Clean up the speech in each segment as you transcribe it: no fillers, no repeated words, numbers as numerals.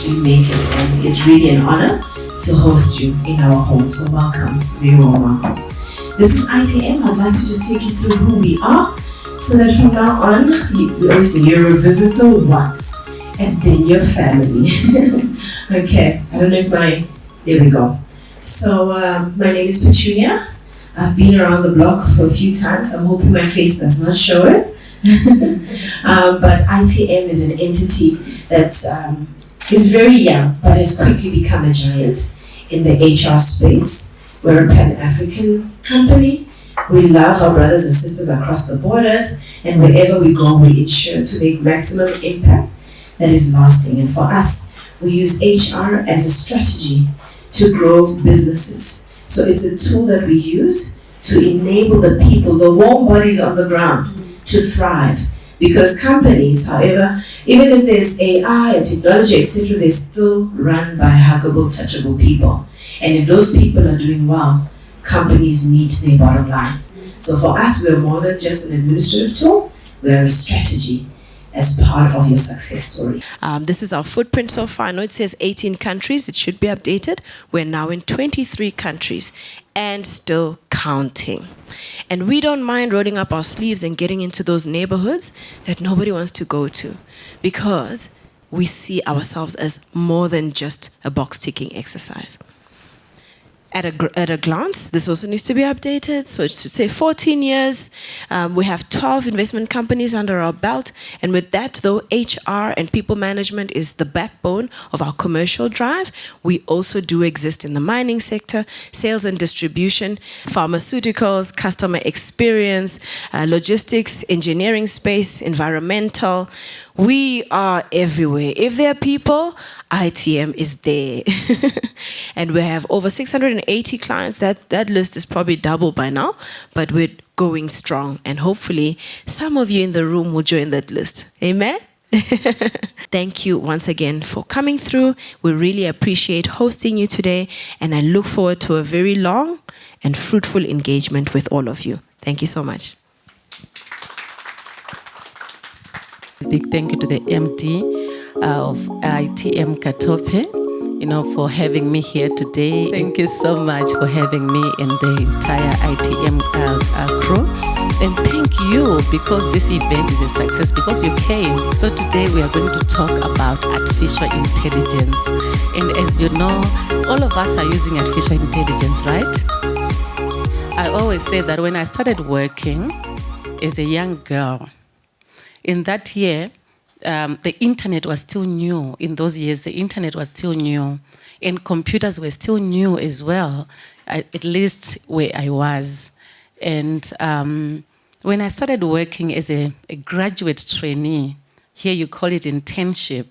actually make it. And it's really an honor to host you in our home. So welcome, very warm welcome. This is ITM. I'd like to just take you through who we are, so that from now on, you're a visitor once, and then your family. Okay, I don't know if there we go. So my name is Petunia. I've been around the block for a few times. I'm hoping my face does not show it. But ITM is an entity that is very young, but has quickly become a giant in the HR space. We're a Pan-African company. We love our brothers and sisters across the borders, and wherever we go, we ensure to make maximum impact that is lasting. And for us, we use HR as a strategy to grow businesses. So it's a tool that we use to enable the people, the warm bodies on the ground, to thrive. Because companies, however, even if there's AI and technology, etc., they're still run by huggable, touchable people. And if those people are doing well, companies meet their bottom line. So for us, we're more than just an administrative tool, we're a strategy as part of your success story. This is our footprint so far. I know it says 18 countries. It should be updated. We're now in 23 countries and still counting. And we don't mind rolling up our sleeves and getting into those neighborhoods that nobody wants to go to, because we see ourselves as more than just a box-ticking exercise. At a glance, this also needs to be updated. So it should say 14 years. We have 12 investment companies under our belt. And with that, though, HR and people management is the backbone of our commercial drive. We also do exist in the mining sector, sales and distribution, pharmaceuticals, customer experience, logistics, engineering space, environmental. We are everywhere. If there are people, ITM is there. And we have over 680 clients. That list is probably double by now, but we're going strong. And hopefully some of you in the room will join that list. Amen? Thank you once again for coming through. We really appreciate hosting you today, and I look forward to a very long and fruitful engagement with all of you. Thank you so much. Big thank you to the MD of ITM Katope, for having me here today. Thank you so much for having me and the entire ITM crew. And thank you, because this event is a success, because you came. So today we are going to talk about artificial intelligence. And as you know, all of us are using artificial intelligence, right? I always say that when I started working as a young girl, in that year, the internet was still new. In those years, the internet was still new, and computers were still new as well, at least where I was. And when I started working as a graduate trainee, here you call it internship,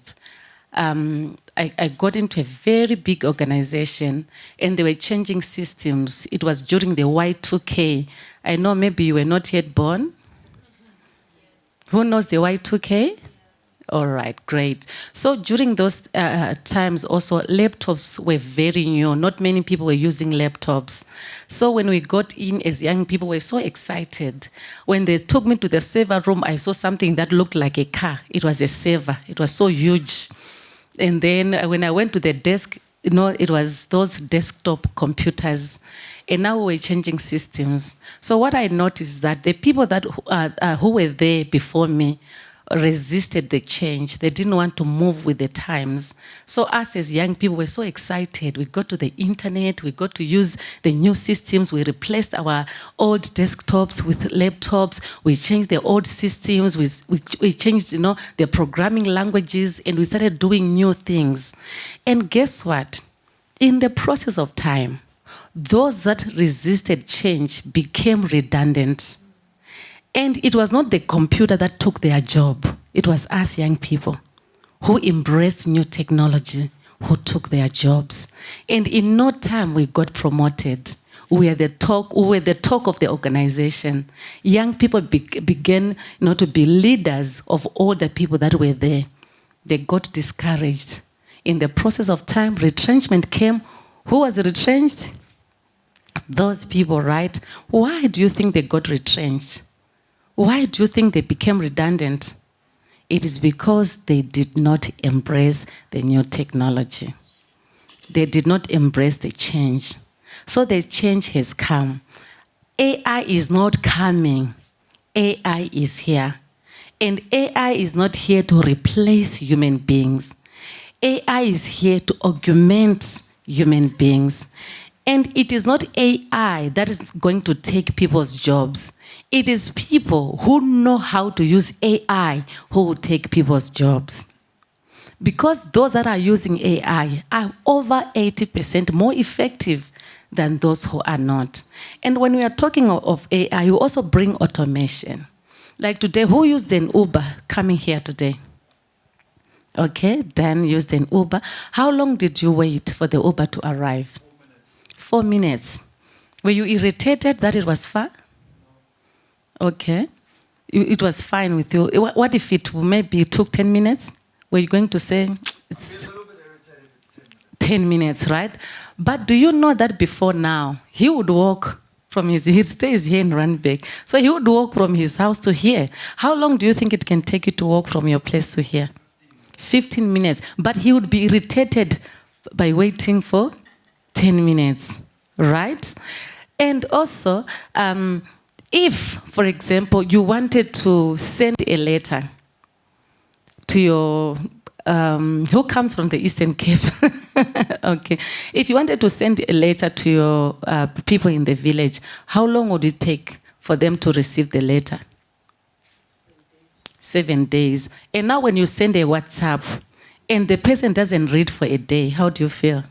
I got into a very big organization, and they were changing systems. It was during the Y2K. I know maybe you were not yet born. Who knows the Y2K? All right, great. So during those times also, laptops were very new. Not many people were using laptops. So when we got in as young people, we were so excited. When they took me to the server room, I saw something that looked like a car. It was a server. It was so huge. And then when I went to the desk, it was those desktop computers. And now we're changing systems. So what I noticed is that the people that who were there before me resisted the change. They didn't want to move with the times. So us as young people were so excited. We got to the internet. We got to use the new systems. We replaced our old desktops with laptops. We changed the old systems. We changed, the programming languages, and we started doing new things. And guess what? In the process of time, those that resisted change became redundant. And it was not the computer that took their job. It was us young people who embraced new technology, who took their jobs. And in no time, we got promoted. We were the talk of the organization. Young people began to be leaders of all the people that were there. They got discouraged. In the process of time, retrenchment came. Who was retrenched? Those people, right? Why do you think they got retrenched? Why do you think they became redundant? It is because they did not embrace the new technology. They did not embrace the change. So the change has come. AI is not coming. AI is here. And AI is not here to replace human beings. AI is here to augment human beings. And it is not AI that is going to take people's jobs. It is people who know how to use AI who will take people's jobs. Because those that are using AI are over 80% more effective than those who are not. And when we are talking of AI, you also bring automation. Like today, who used an Uber coming here today? Okay, Dan used an Uber. How long did you wait for the Uber to arrive? 4 minutes. Were you irritated that it was far? Okay. It was fine with you. What if it maybe took 10 minutes? Were you going to say it's 10 minutes, right? But do you know that before now, he would walk from he stays here in run back. So he would walk from his house to here. How long do you think it can take you to walk from your place to here? 15 minutes. But he would be irritated by waiting for 10 minutes, right? And also, if, for example, you wanted to send a letter to your, who comes from the Eastern Cape? Okay. If you wanted to send a letter to your people in the village, how long would it take for them to receive the letter? 7 days. And now when you send a WhatsApp and the person doesn't read for a day, how do you feel?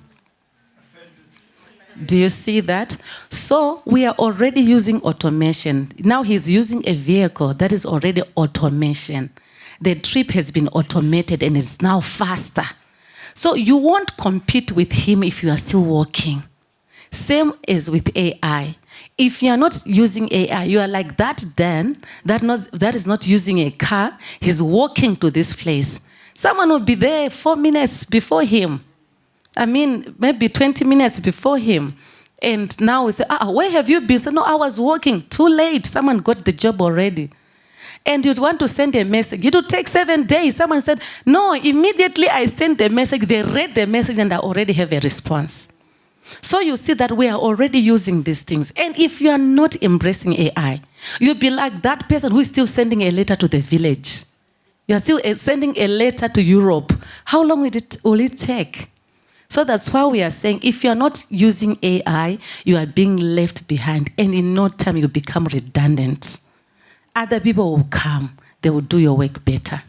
Do you see that? So we are already using automation. Now he's using a vehicle that is already automation. The trip has been automated and it's now faster. So you won't compete with him if you are still walking. Same as with AI. If you are not using AI, you are like that Dan that is not using a car. He's walking to this place. Someone will be there 4 minutes before him. I mean, maybe 20 minutes before him. And now we say, where have you been? So, no, I was walking. Too late. Someone got the job already. And you'd want to send a message. It would take 7 days. Someone said, no, immediately I sent the message. They read the message and I already have a response. So you see that we are already using these things. And if you are not embracing AI, you'll be like that person who is still sending a letter to the village. You are still sending a letter to Europe. How long will it take? So that's why we are saying if you are not using AI, you are being left behind. And in no time, you become redundant. Other people will come. They will do your work better.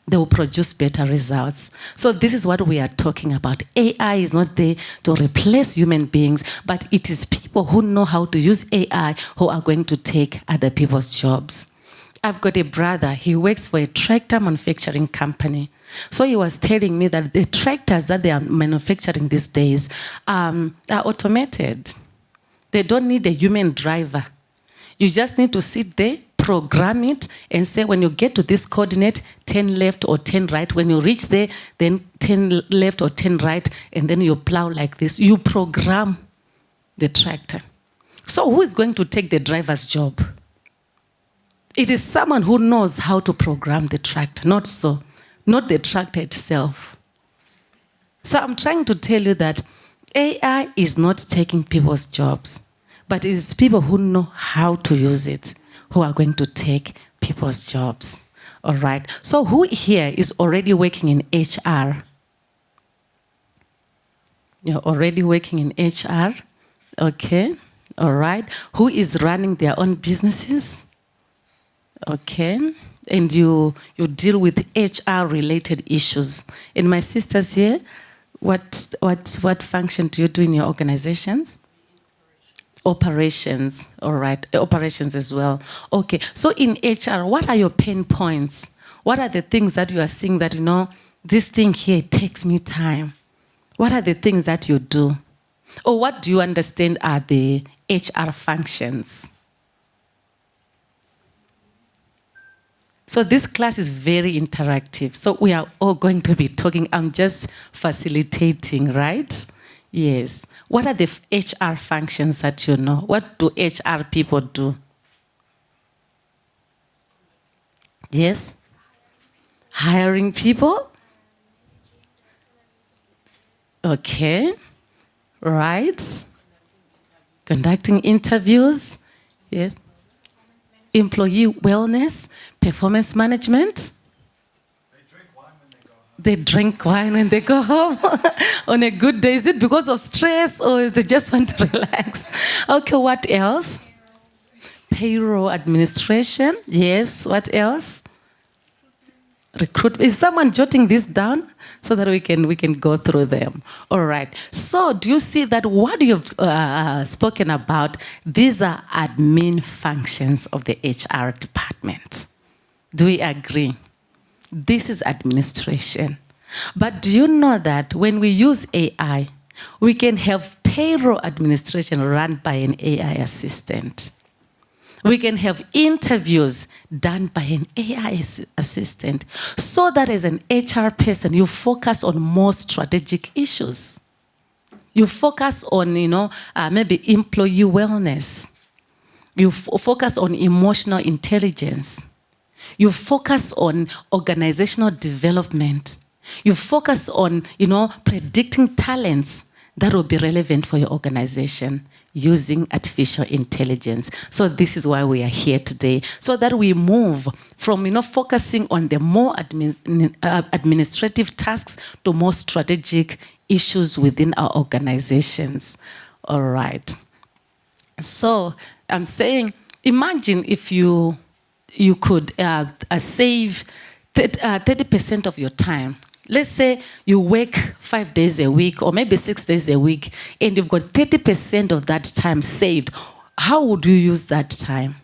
They will produce better results. So this is what we are talking about. AI is not there to replace human beings, but it is people who know how to use AI who are going to take other people's jobs. I've got a brother. He works for a tractor manufacturing company. So he was telling me that the tractors that they are manufacturing these days are automated. They don't need a human driver. You just need to sit there, program it, and say when you get to this coordinate, 10 left or 10 right. When you reach there, then 10 left or 10 right, and then you plow like this. You program the tractor. So who is going to take the driver's job? It is someone who knows how to program the tractor, not the tractor itself. So I'm trying to tell you that AI is not taking people's jobs, but it is people who know how to use it who are going to take people's jobs. All right. So who here is already working in HR? You're already working in HR? Okay. All right. Who is running their own businesses? Okay. And you deal with HR-related issues. And my sisters here, what function do you do in your organizations? Operations, all right. Operations as well. Okay, so in HR, what are your pain points? What are the things that you are seeing that, this thing here takes me time? What are the things that you do? Or what do you understand are the HR functions? So this class is very interactive. So we are all going to be talking. I'm just facilitating, right? Yes. What are the HR functions that you know? What do HR people do? Yes? Hiring people? Okay. Right. Conducting interviews? Yes. Employee wellness, performance management? They drink wine when they go home on a good day. Is it because of stress or they just want to relax? Okay, what else? Payroll administration. Yes, what else? Recruit. Is someone jotting this down so that we can go through them? All right. So do you see that what you've spoken about, these are admin functions of the HR department? Do we agree? This is administration. But do you know that when we use AI, we can have payroll administration run by an AI assistant? We can have interviews done by an AI assistant, so that as an HR person, you focus on more strategic issues. You focus on, maybe employee wellness. You focus on emotional intelligence. You focus on organizational development. You focus on, predicting talents that will be relevant for your organization using artificial intelligence. So this is why we are here today, so that we move from, focusing on the more administrative tasks to more strategic issues within our organizations. All right. So I'm saying, imagine if you could save 30% of your time. Let's say you work 5 days a week or maybe 6 days a week and you've got 30% of that time saved. How would you use that time?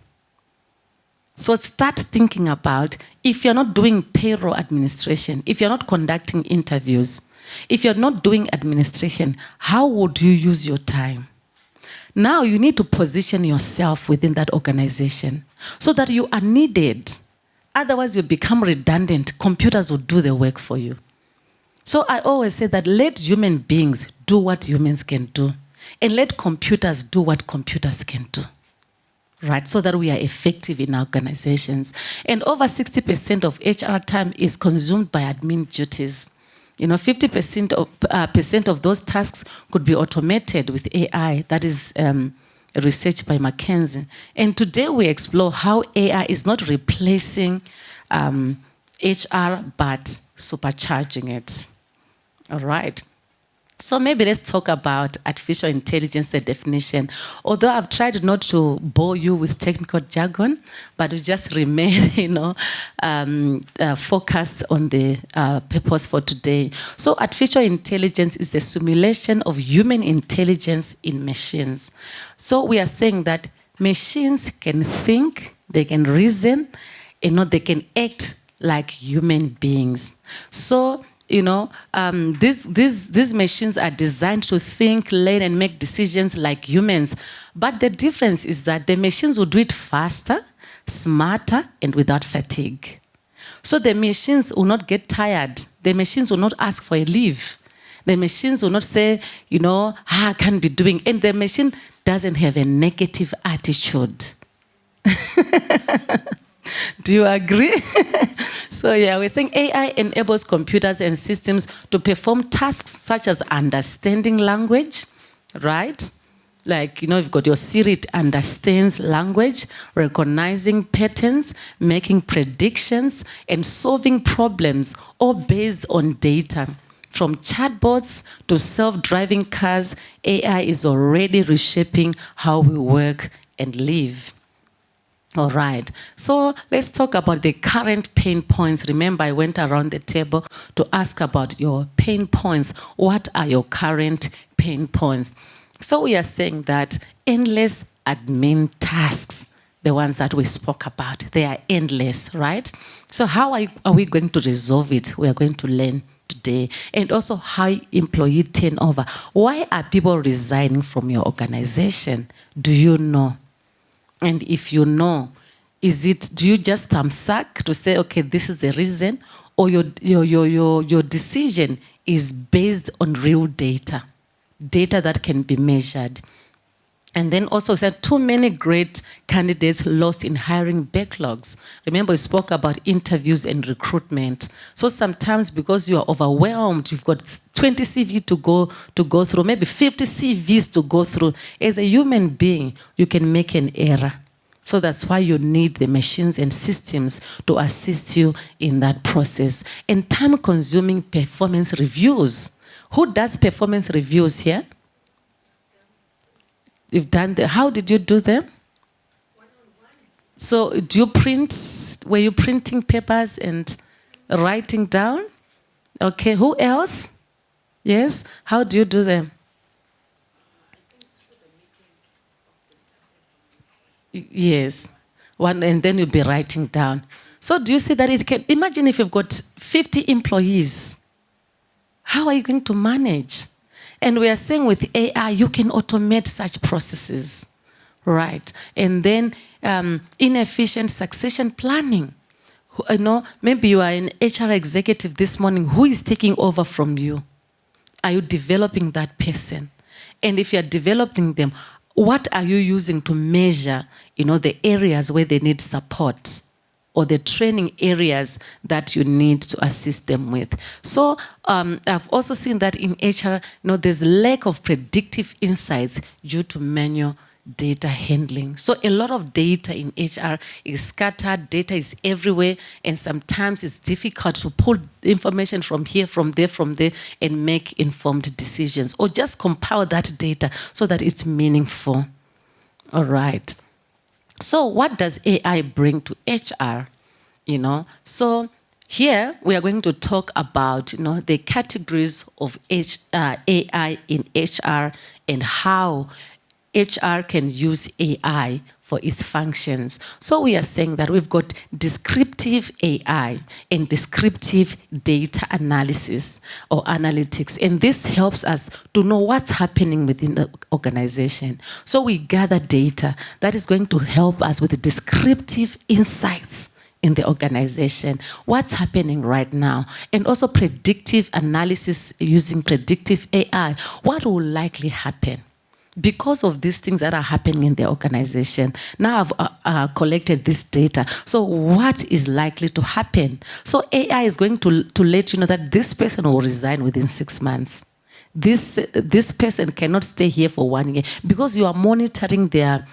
So start thinking about, if you're not doing payroll administration, if you're not conducting interviews, if you're not doing administration, how would you use your time? Now you need to position yourself within that organization so that you are needed. Otherwise, you become redundant. Computers will do the work for you. So I always say that let human beings do what humans can do, and let computers do what computers can do, right? So that we are effective in our organizations. And over 60% of HR time is consumed by admin duties. 50% of those tasks could be automated with AI. That is research by McKinsey. And today we explore how AI is not replacing HR, but supercharging it. All right. So maybe let's talk about artificial intelligence, the definition. Although I've tried not to bore you with technical jargon, but we just remain, focused on the purpose for today. So artificial intelligence is the simulation of human intelligence in machines. So we are saying that machines can think, they can reason, they can act like human beings. So these machines are designed to think, learn, and make decisions like humans. But the difference is that the machines will do it faster, smarter, and without fatigue. So the machines will not get tired. The machines will not ask for a leave. The machines will not say, I can't be doing. And the machine doesn't have a negative attitude. Do you agree? So we're saying AI enables computers and systems to perform tasks such as understanding language, right? Like, you've got your Siri, it understands language, recognizing patterns, making predictions, and solving problems, all based on data. From chatbots to self-driving cars, AI is already reshaping how we work and live. All right, so let's talk about the current pain points. Remember, I went around the table to ask about your pain points. What are your current pain points? So we are saying that endless admin tasks, the ones that we spoke about, they are endless, right? So how are we going to resolve it? We are going to learn today. And also high employee turnover. Why are people resigning from your organization? Do you know? And if you know, do you just thumbsuck to say, okay, this is the reason, or your decision is based on real data that can be measured? And then also said too many great candidates lost in hiring backlogs. Remember, we spoke about interviews and recruitment. So sometimes because you are overwhelmed, you've got 20 CV to go through, maybe 50 CVs to go through. As a human being, you can make an error. So that's why you need the machines and systems to assist you in that process. And time-consuming performance reviews. Who does performance reviews here? You've done the, how did you do them? So do you print, were you printing papers and writing down? Okay, who else? Yes, how do you do them? Yes, one, and then you'll be writing down. So do you see that it can, imagine if you've got 50 employees, how are you going to manage? And we are saying with AI, you can automate such processes, right? And then inefficient succession planning. You know, maybe you are an HR executive this morning. Who is taking over from you? Are you developing that person? And if you're developing them, what are you using to measure, you know, the areas where they need support, or the training areas that you need to assist them with? So I've also seen that in HR, you know, there's lack of predictive insights due to manual data handling. So a lot of data in HR is scattered, data is everywhere, and sometimes it's difficult to pull information from here, from there, and make informed decisions, or just compile that data so that it's meaningful. All right. So what does AI bring to HR? You know, so here we are going to talk about, you know, the categories of AI in HR and how HR can use AI for its functions. So we are saying that we've got descriptive AI and descriptive data analysis or analytics. And this helps us to know what's happening within the organization. So we gather data that is going to help us with the descriptive insights in the organization, what's happening right now, and also predictive analysis using predictive AI, what will likely happen. Because of these things that are happening in the organization, now I've collected this data. So what is likely to happen? So AI is going to let you know that this person will resign within 6 months. This person cannot stay here for 1 year, because you are monitoring their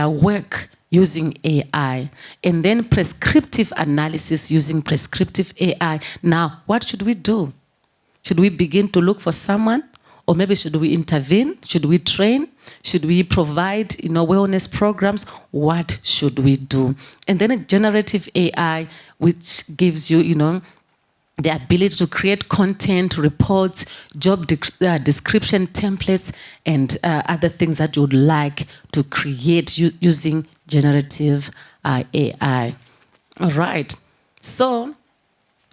work using AI. And then prescriptive analysis using prescriptive AI. Now, what should we do? Should we begin to look for someone? Or maybe should we intervene? Should we train? Should we provide, you know, wellness programs? What should we do? And then a generative AI, which gives you, you know, the ability to create content, reports, job description templates, and other things that you would like to create using generative AI. All right. So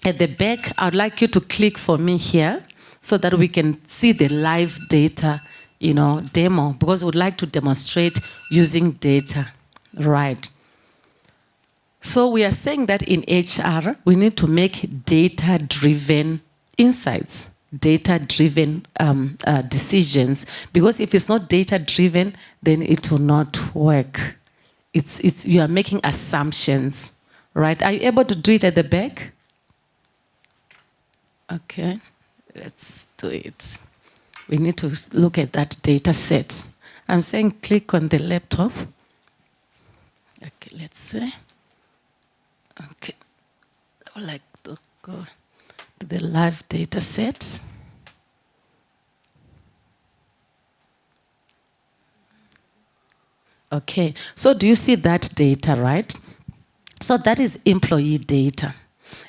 at the back, I'd like you to click for me here, so that we can see the live data, you know, demo, because we would like to demonstrate using data, right? So we are saying that in HR, we need to make data-driven insights, data-driven decisions, because if it's not data-driven, then it will not work. You are making assumptions, right? Are you able to do it at the back? Okay. Let's do it. We need to look at that data set. I'm saying click on the laptop. Okay, let's see. Okay. I would like to go to the live data set. Okay, so do you see that data, right? So that is employee data.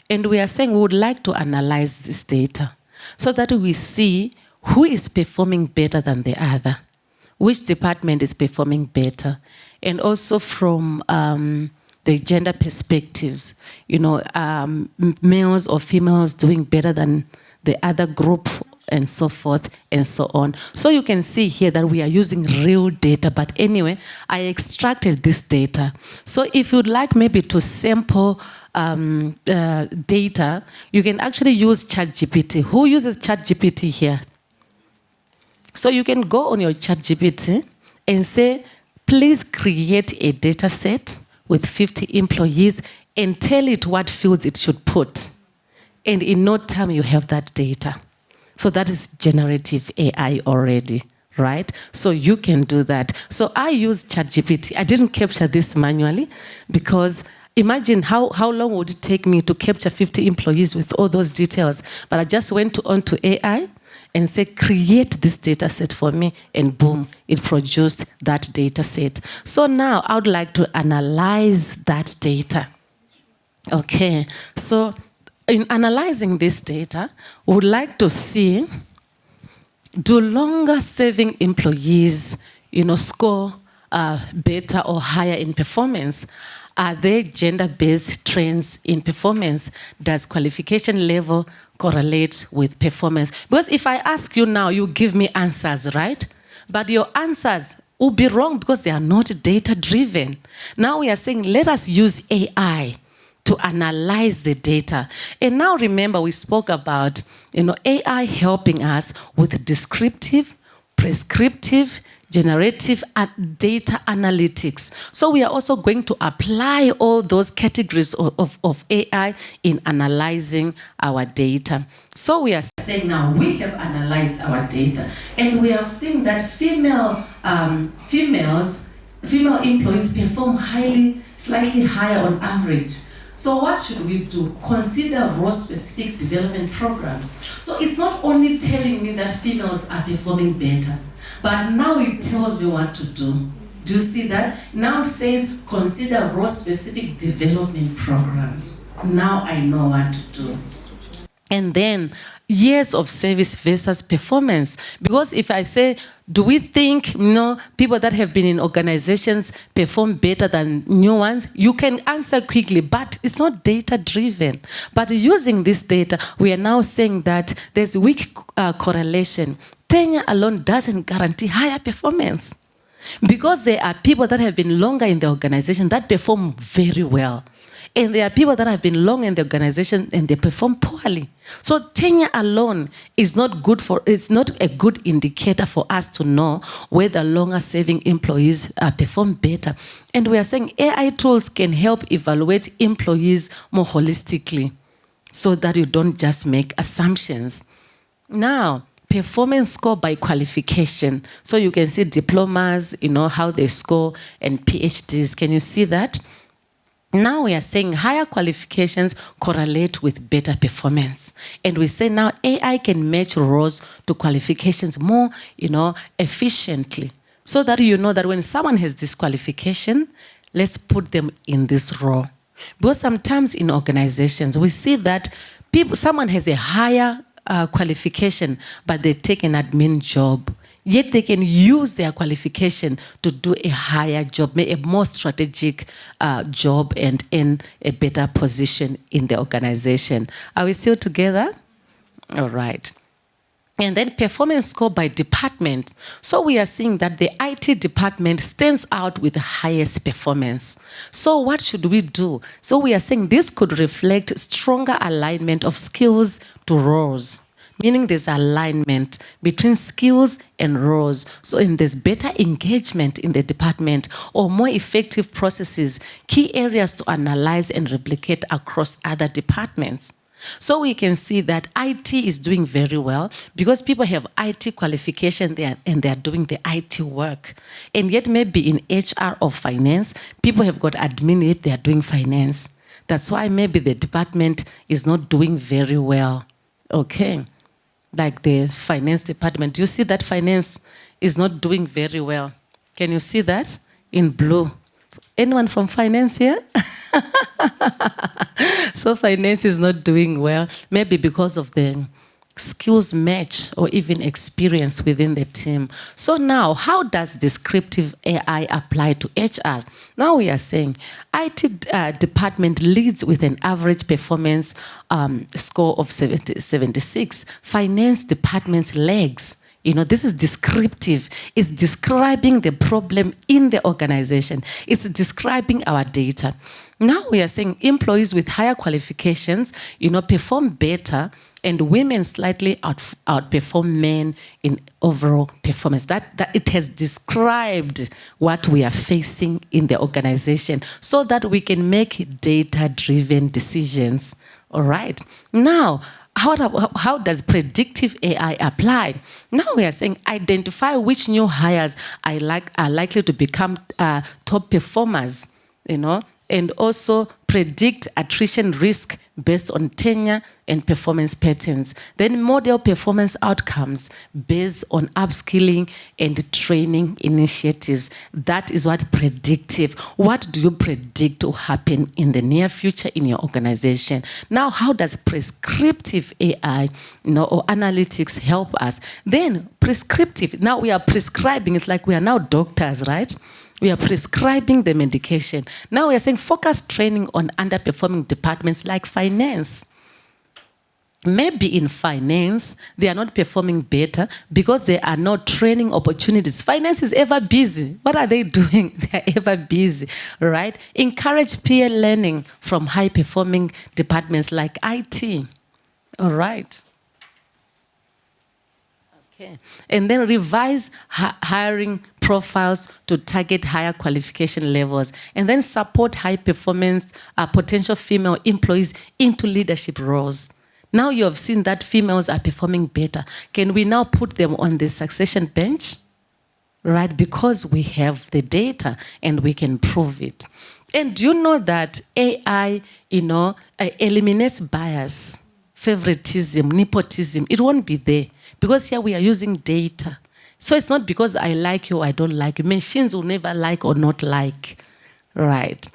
And we are saying we would like to analyze this data, so that we see who is performing better than the other, which department is performing better, and also from the gender perspectives, you know, males or females doing better than the other group, and so forth and so on. So you can see here that we are using real data, but anyway, I extracted this data. So if you'd like maybe to sample data, you can actually use ChatGPT. Who uses ChatGPT here? So you can go on your ChatGPT and say, please create a data set with 50 employees and tell it what fields it should put. And in no time, you have that data. So that is generative AI already, right? So you can do that. So I use ChatGPT. I didn't capture this manually because imagine how long would it take me to capture 50 employees with all those details. But I just went onto AI and said, create this data set for me, and boom, it produced that data set. So now I would like to analyze that data. Okay, so in analyzing this data, we would like to see, do longer serving employees, score better or higher in performance? Are there gender-based trends in performance? Does qualification level correlate with performance? Because if I ask you now, you give me answers, right? But your answers will be wrong because they are not data-driven. Now we are saying, let us use AI to analyze the data. And now remember, we spoke about AI helping us with descriptive, prescriptive, generative data analytics. So we are also going to apply all those categories of AI in analyzing our data. So we are saying now we have analyzed our data, and we have seen that female employees perform slightly higher on average. So what should we do? Consider role-specific development programs. So it's not only telling me that females are performing better, but now it tells me what to do. Do you see that? Now it says consider role-specific development programs. Now I know what to do. And then years of service versus performance. Because if I say, do we think people that have been in organizations perform better than new ones? You can answer quickly, but it's not data-driven. But using this data, we are now saying that there's weak correlation. Tenure alone doesn't guarantee higher performance. Because there are people that have been longer in the organization that perform very well. And there are people that have been long in the organization and they perform poorly. So tenure alone is not a good indicator for us to know whether longer serving employees perform better. And we are saying AI tools can help evaluate employees more holistically so that you don't just make assumptions. Now, performance score by qualification. So you can see diplomas, how they score, and PhDs. Can you see that? Now we are saying higher qualifications correlate with better performance. And we say now AI can match roles to qualifications more, efficiently. So that you know that when someone has this qualification, let's put them in this role. Because sometimes in organizations, we see that someone has a higher qualification, but they take an admin job. Yet they can use their qualification to do a higher job, a more strategic job, and in a better position in the organization. Are we still together? All right. And then performance score by department. So we are seeing that the IT department stands out with the highest performance. So what should we do? So we are saying this could reflect stronger alignment of skills to roles. Meaning there's alignment between skills and roles. So there's better engagement in the department or more effective processes, key areas to analyze and replicate across other departments. So we can see that IT is doing very well because people have IT qualification there and they are doing the IT work. And yet maybe in HR or finance, people have got admin yet they are doing finance. That's why maybe the department is not doing very well. Okay. Like the finance department. Do you see that finance is not doing very well? Can you see that in blue? Anyone from finance here? So finance is not doing well, maybe because of the skills match or even experience within the team. So now, how does descriptive AI apply to HR? Now we are saying IT department leads with an average performance score of 76. Finance department's lags, This is descriptive. It's describing the problem in the organization. It's describing our data. Now we are saying employees with higher qualifications, perform better, and women slightly outperform men in overall performance. That it has described what we are facing in the organization so that we can make data-driven decisions. All right. Now, how does predictive AI apply? Now we are saying identify which new hires are likely to become top performers, and also predict attrition risk based on tenure and performance patterns. Then model performance outcomes based on upskilling and training initiatives. That is what predictive. What do you predict to happen in the near future in your organization? Now, how does prescriptive AI, or analytics help us? Then prescriptive. Now we are prescribing. It's like we are now doctors, right? We are prescribing the medication. Now we are saying focus training on underperforming departments like finance. Maybe in finance, they are not performing better because there are no training opportunities. Finance is ever busy. What are they doing? They are ever busy, right? Encourage peer learning from high-performing departments like IT. All right. Okay. And then revise hiring profiles to target higher qualification levels, and then support high performance potential female employees into leadership roles. Now you have seen that females are performing better. Can we now put them on the succession bench? Right, because we have the data and we can prove it. And do you know that AI, eliminates bias, favoritism, nepotism? It won't be there because here we are using data. So it's not because I like you or I don't like you. Machines will never like or not like, right?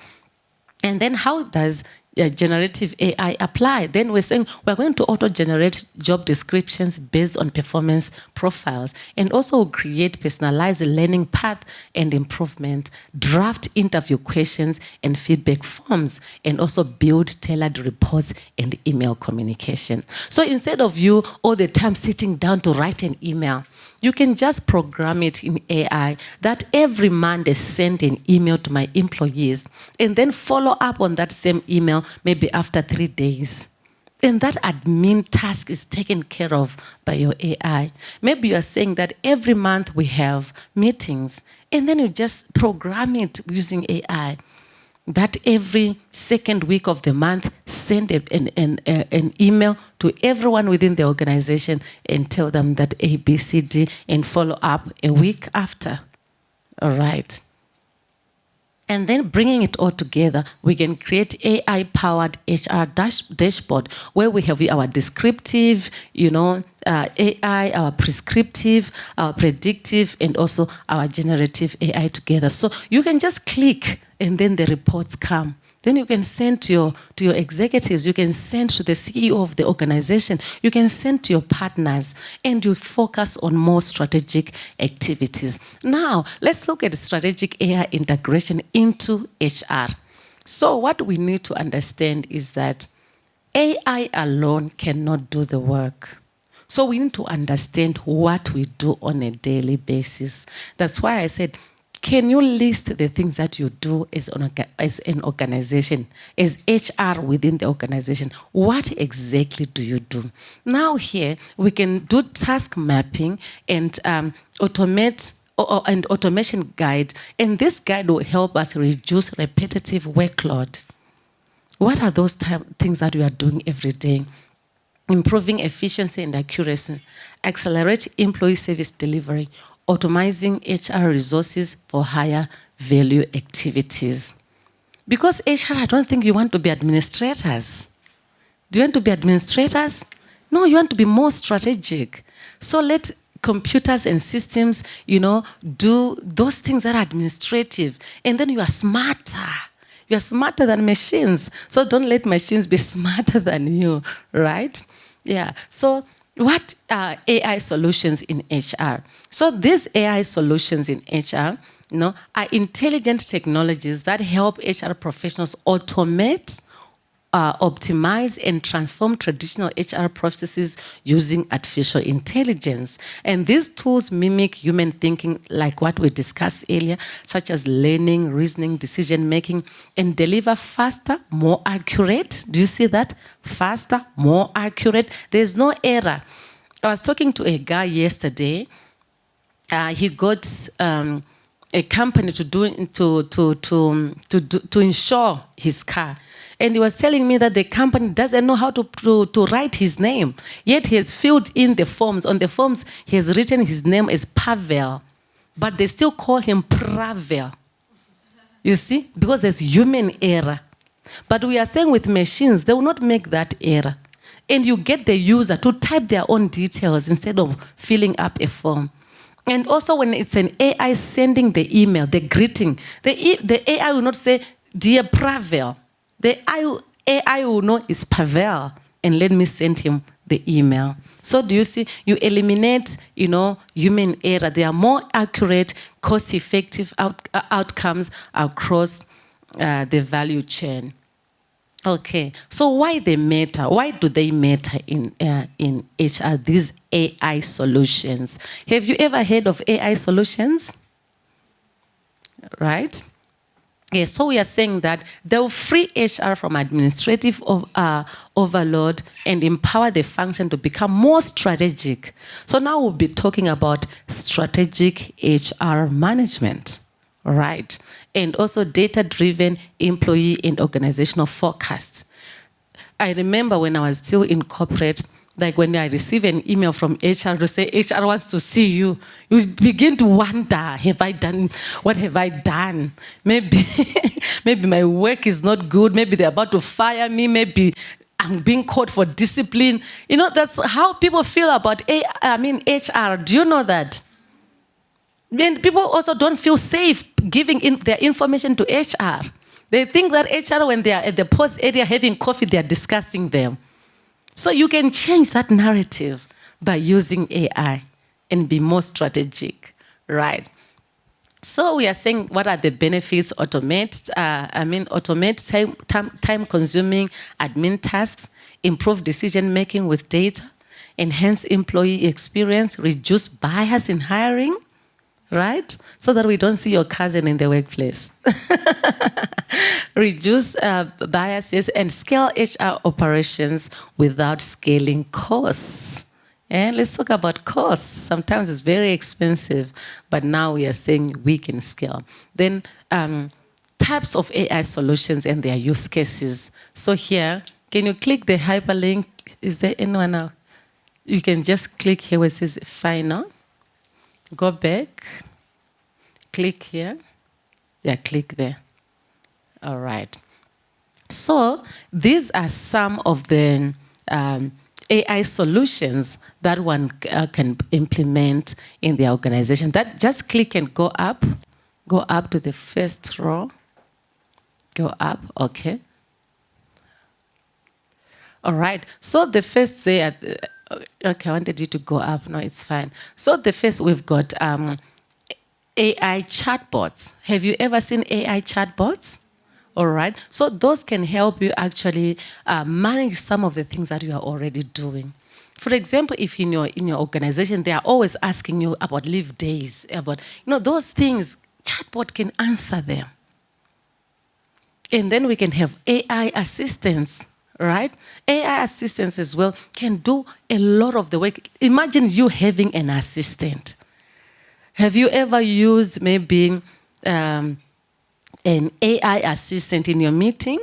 And then how does generative AI apply? Then we're saying we're going to auto-generate job descriptions based on performance profiles, and also create personalized learning path and improvement, draft interview questions and feedback forms, and also build tailored reports and email communication. So instead of you all the time sitting down to write an email, you can just program it in AI that every Monday send an email to my employees and then follow up on that same email maybe after 3 days. And that admin task is taken care of by your AI. Maybe you are saying that every month we have meetings, and then you just program it using AI. That every second week of the month, send an email to everyone within the organization and tell them that A, B, C, D, and follow up a week after. All right. And then bringing it all together, we can create AI-powered HR dashboard where we have our descriptive, AI, our prescriptive, our predictive, and also our generative AI together. So you can just click and then the reports come. Then you can send to your executives, you can send to the CEO of the organization, you can send to your partners, and you focus on more strategic activities. Now, let's look at strategic AI integration into HR. So what we need to understand is that AI alone cannot do the work. So we need to understand what we do on a daily basis. That's why I said, can you list the things that you do as an organization, as HR within the organization? What exactly do you do? Now here, we can do task mapping and automation guide. And this guide will help us reduce repetitive workload. What are those things that we are doing every day? Improving efficiency and accuracy, accelerate employee service delivery, automizing HR resources for higher value activities. Because HR, I don't think you want to be administrators. Do you want to be administrators? No, you want to be more strategic. So let computers and systems, do those things that are administrative. And then you are smarter. You are smarter than machines. So don't let machines be smarter than you, right? Yeah. So what are AI solutions in HR? So these AI solutions in HR, are intelligent technologies that help HR professionals automate optimize and transform traditional HR processes using artificial intelligence. And these tools mimic human thinking, like what we discussed earlier, such as learning, reasoning, decision making, and deliver faster, more accurate. Do you see that? Faster, more accurate. There's no error. I was talking to a guy yesterday. He got a company to insure his car. And he was telling me that the company doesn't know how to write his name. Yet he has filled in the forms. On the forms, he has written his name as Pavel. But they still call him Pravel. You see? Because there's human error. But we are saying with machines, they will not make that error. And you get the user to type their own details instead of filling up a form. And also when it's an AI sending the email, the greeting, the AI will not say, "Dear Pavel." The AI will know it's Pavel, and let me send him the email. So do you see, you eliminate, human error. There are more accurate, cost-effective outcomes across the value chain. Okay, so why they matter? Why do they matter in HR, these AI solutions? Have you ever heard of AI solutions? Right? Yeah, so we are saying that they will free HR from administrative overload and empower the function to become more strategic. So now we'll be talking about strategic HR management, right? And also data-driven employee and organizational forecasts. I remember when I was still in corporate, like when I receive an email from HR to say, HR wants to see you, you begin to wonder, what have I done? Maybe, maybe my work is not good. Maybe they're about to fire me. Maybe I'm being called for discipline. That's how people feel about HR. Do you know that? And people also don't feel safe giving their information to HR. They think that HR, when they are at the post area having coffee, they are discussing them. So you can change that narrative by using AI and be more strategic, right? So we are saying, what are the benefits? Automate time-consuming admin tasks, improve decision-making with data, enhance employee experience, reduce bias in hiring, right? So that we don't see your cousin in the workplace. Reduce biases and scale HR operations without scaling costs. And let's talk about costs. Sometimes it's very expensive, but now we are saying we can scale. Then types of AI solutions and their use cases. So here, can you click the hyperlink? Is there anyone now? You can just click here where it says final. Go back, click here. Yeah, click there. All right. So these are some of the AI solutions that one can implement in the organization. That just click and go up to the first row. Go up, okay. All right. So the first there. Okay, I wanted you to go up. No, it's fine. So the first, we've got AI chatbots. Have you ever seen AI chatbots? All right. So those can help you actually manage some of the things that you are already doing. For example, if in your organization, they are always asking you about leave days, about those things, chatbot can answer them. And then we can have AI assistants, right? AI assistants as well can do a lot of the work. Imagine you having an assistant. Have you ever used maybe an AI assistant in your meeting?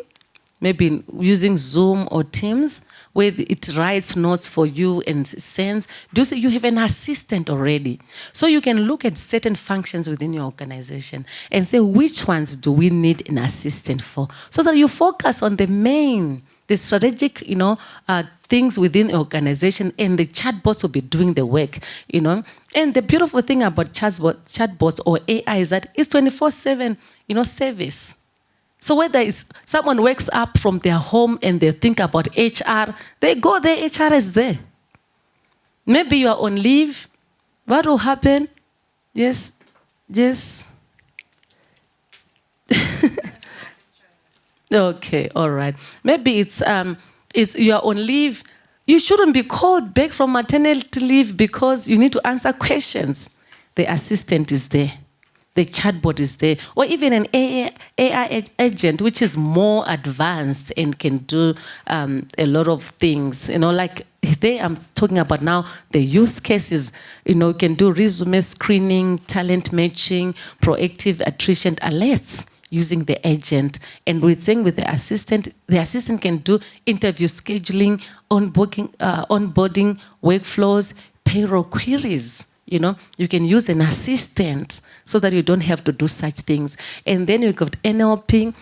Maybe using Zoom or Teams, where it writes notes for you and sends. Do you see you have an assistant already? So you can look at certain functions within your organization and say, which ones do we need an assistant for? So that you focus on the strategic, things within the organization, and the chatbots will be doing the work, And the beautiful thing about chatbots or AI is that it's 24/7, service. So whether it's someone wakes up from their home and they think about HR, they go there, HR is there. Maybe you are on leave. What will happen? Yes. Okay, all right. Maybe it's you are on leave. You shouldn't be called back from maternity leave because you need to answer questions. The assistant is there. The chatbot is there. Or even an AI agent, which is more advanced and can do a lot of things. Like today I'm talking about now the use cases, can do resume screening, talent matching, proactive attrition alerts using the agent. And we're saying with the assistant can do interview scheduling, onboarding workflows, payroll queries. You can use an assistant so that you don't have to do such things. And then you've got NLP.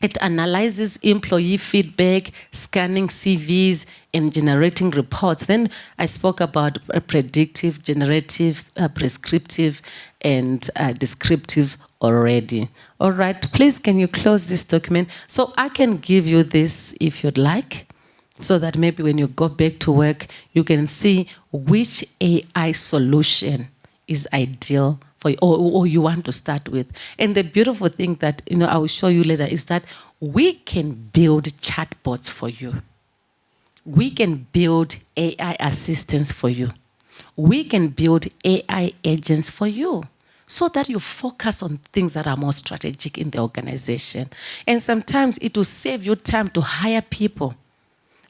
It analyzes employee feedback, scanning CVs, and generating reports. Then I spoke about predictive, generative, prescriptive, and descriptive already. All right, please can you close this document? So I can give you this if you'd like, so that maybe when you go back to work, you can see which AI solution is ideal for you, or you want to start with. And the beautiful thing that I will show you later is that we can build chatbots for you. We can build AI assistants for you. We can build AI agents for you, so that you focus on things that are more strategic in the organization. And sometimes it will save you time to hire people.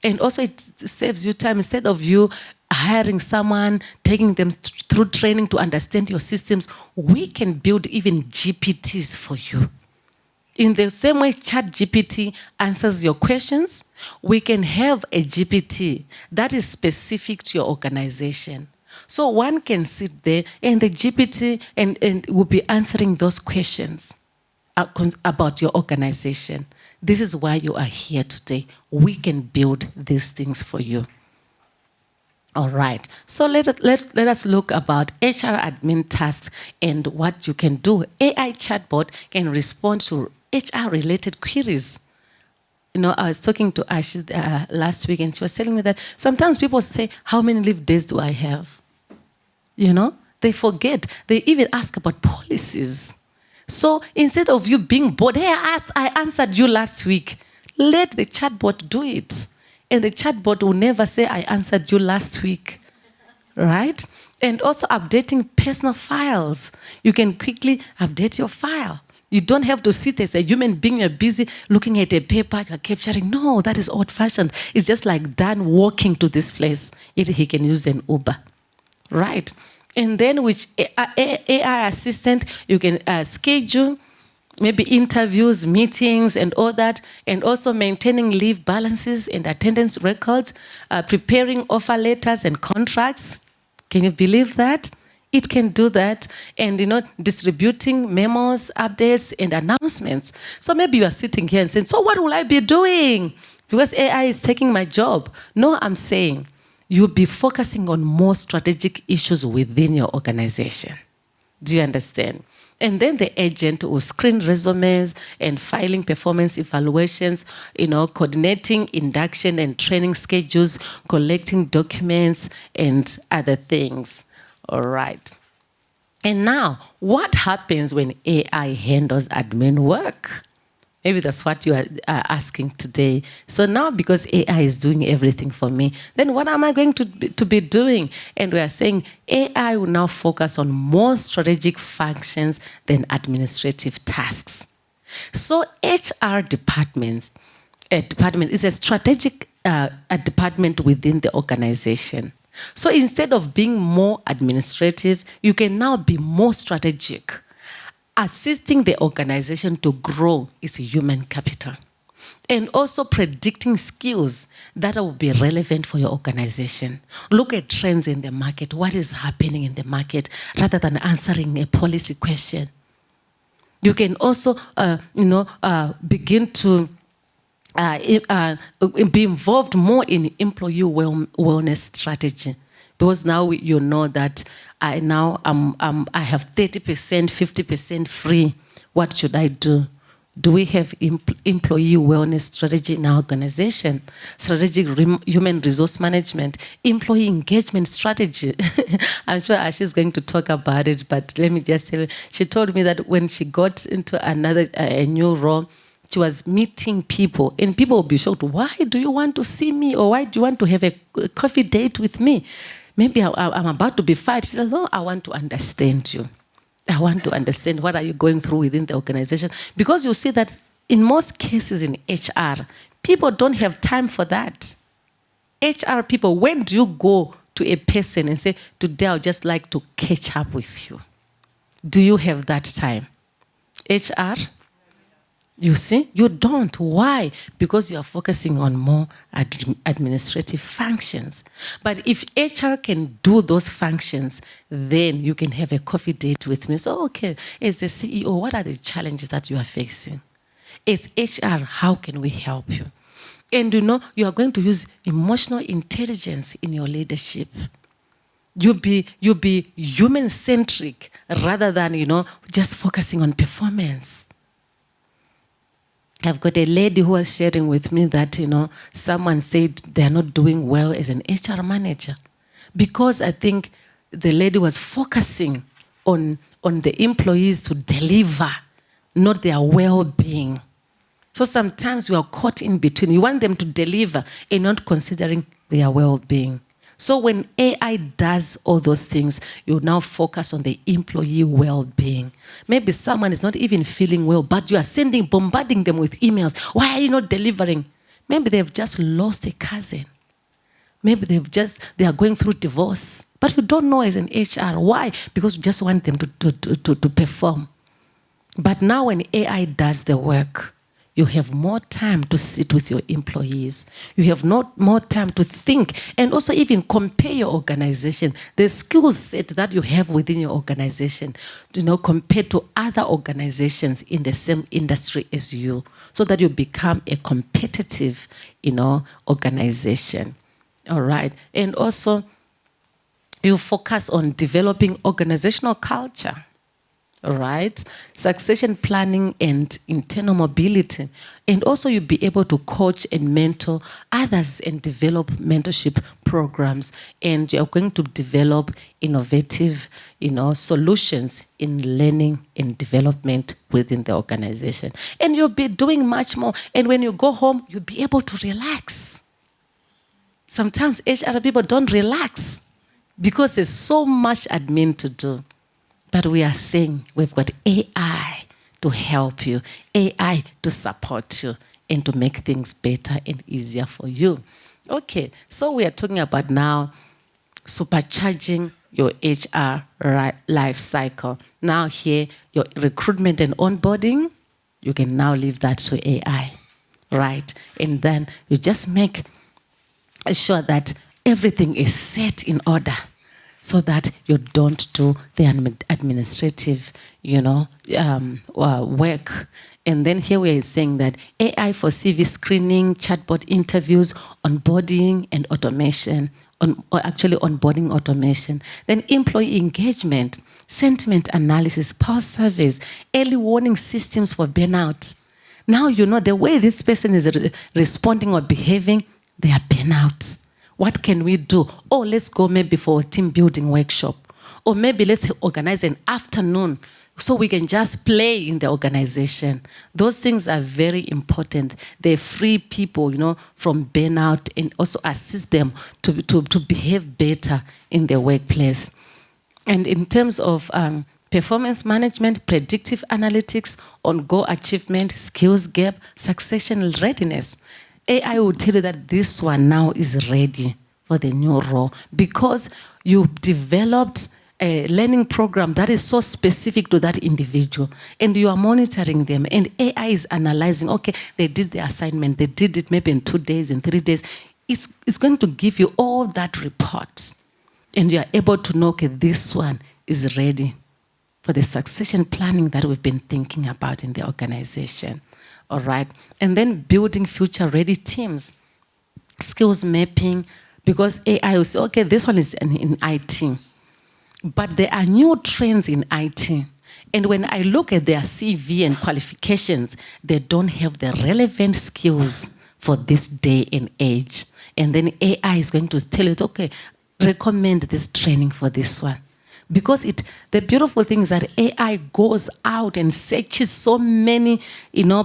And also it saves you time. Instead of you hiring someone, taking them through training to understand your systems, we can build even GPTs for you. In the same way ChatGPT answers your questions, we can have a GPT that is specific to your organization. So one can sit there and the GPT and will be answering those questions about your organization. This is why you are here today. We can build these things for you. All right. So let us look about HR admin tasks and what you can do. AI chatbot can respond to HR-related queries. I was talking to Ash last week, and she was telling me that sometimes people say, how many leave days do I have? They forget. They even ask about policies. So instead of you being bored, hey, I answered you last week. Let the chatbot do it. And the chatbot will never say, I answered you last week. Right? And also updating personal files. You can quickly update your file. You don't have to sit as a human being, you're busy looking at a paper, you're capturing. No, that is old-fashioned. It's just like Dan walking to this place. He can use an Uber. Right? And then with AI assistant, you can schedule maybe interviews, meetings, and all that, and also maintaining leave balances and attendance records, preparing offer letters and contracts. Can you believe that? It can do that, and distributing memos, updates, and announcements. So maybe you are sitting here and saying, so what will I be doing? Because AI is taking my job. No, I'm saying you'll be focusing on more strategic issues within your organization. Do you understand? And then the agent will screen resumes and filing performance evaluations, coordinating induction and training schedules, collecting documents, and other things. All right. And now, what happens when AI handles admin work? Maybe that's what you are asking today. So now, because AI is doing everything for me, then what am I going to be doing? And we are saying AI will now focus on more strategic functions than administrative tasks. So HR department is a strategic department within the organization. So instead of being more administrative, you can now be more strategic. Assisting the organization to grow is human capital. And also predicting skills that will be relevant for your organization. Look at trends in the market, what is happening in the market, rather than answering a policy question. You can also, begin to be involved more in employee wellness strategy, because now you know that I have 30%, 50% free. What should I do? Do we have employee wellness strategy in our organization? Strategic human resource management, employee engagement strategy. I'm sure Ashi's going to talk about it, but let me just tell you, she told me that when she got into a new role, She was meeting people, and people would be shocked. Why do you want to see me? Or why do you want to have a coffee date with me? Maybe I'm about to be fired. She said, no, I want to understand you. I want to understand what are you going through within the organization. Because you see that in most cases in HR, people don't have time for that. HR people, when do you go to a person and say, today I'd just like to catch up with you? Do you have that time? HR? You see, you don't. Why? Because you are focusing on more administrative functions. But if HR can do those functions, then you can have a coffee date with me. So, okay, as the CEO, what are the challenges that you are facing? As HR, how can we help you? And you are going to use emotional intelligence in your leadership. You'll be human-centric rather than, just focusing on performance. I've got a lady who was sharing with me that, someone said they're not doing well as an HR manager because I think the lady was focusing on the employees to deliver, not their well-being. So sometimes we are caught in between. You want them to deliver and not considering their well-being. So when AI does all those things, you now focus on the employee well-being. Maybe someone is not even feeling well, but you are bombarding them with emails. Why are you not delivering? Maybe they've just lost a cousin. Maybe they are going through divorce. But you don't know as an HR. Why? Because you just want them to perform. But now when AI does the work, you have more time to sit with your employees. You have more time to think and also even compare your organization, the skill set that you have within your organization, compared to other organizations in the same industry as you, so that you become a competitive, organization. All right. And also, you focus on developing organizational culture. All right, succession planning and internal mobility. And also you'll be able to coach and mentor others and develop mentorship programs. And you're going to develop innovative, solutions in learning and development within the organization. And you'll be doing much more. And when you go home, you'll be able to relax. Sometimes HR people don't relax because there's so much admin to do. But we are saying we've got AI to help you, AI to support you, and to make things better and easier for you. Okay, so we are talking about now supercharging your HR life cycle. Now here, your recruitment and onboarding, you can now leave that to AI, right? And then you just make sure that everything is set in order, so that you don't do the administrative, work. And then here we are saying that AI for CV screening, chatbot interviews, onboarding and automation, onboarding automation. Then employee engagement, sentiment analysis, pulse surveys, early warning systems for burnout. Now the way this person is responding or behaving, they are burnout. What can we do? Oh, let's go maybe for a team building workshop. Or maybe let's organize an afternoon so we can just play in the organization. Those things are very important. They free people, from burnout and also assist them to behave better in their workplace. And in terms of performance management, predictive analytics, on-go achievement, skills gap, succession readiness, AI will tell you that this one now is ready for the new role because you developed a learning program that is so specific to that individual, and you are monitoring them, and AI is analyzing, okay, they did the assignment, they did it maybe in 2 days, in 3 days. It's going to give you all that reports, and you are able to know, okay, this one is ready for the succession planning that we've been thinking about in the organization. All right. And then building future-ready teams, skills mapping, because AI will say, okay, this one is in IT. But there are new trends in IT. And when I look at their CV and qualifications, they don't have the relevant skills for this day and age. And then AI is going to tell it, okay, recommend this training for this one. Because the beautiful thing is that AI goes out and searches so many,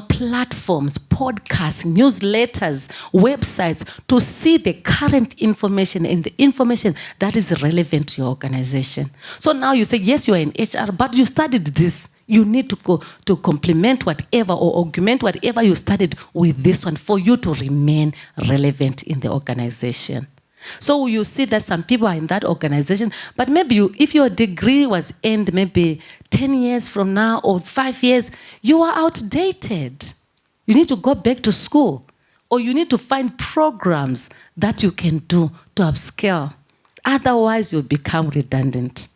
platforms, podcasts, newsletters, websites to see the current information and the information that is relevant to your organization. So now you say, yes, you are in HR, but you studied this. You need to go to complement whatever or augment whatever you studied with this one for you to remain relevant in the organization. So you see that some people are in that organization, but maybe if your degree was end maybe 10 years from now or 5 years, you are outdated. You need to go back to school, or you need to find programs that you can do to upscale. Otherwise, you'll become redundant.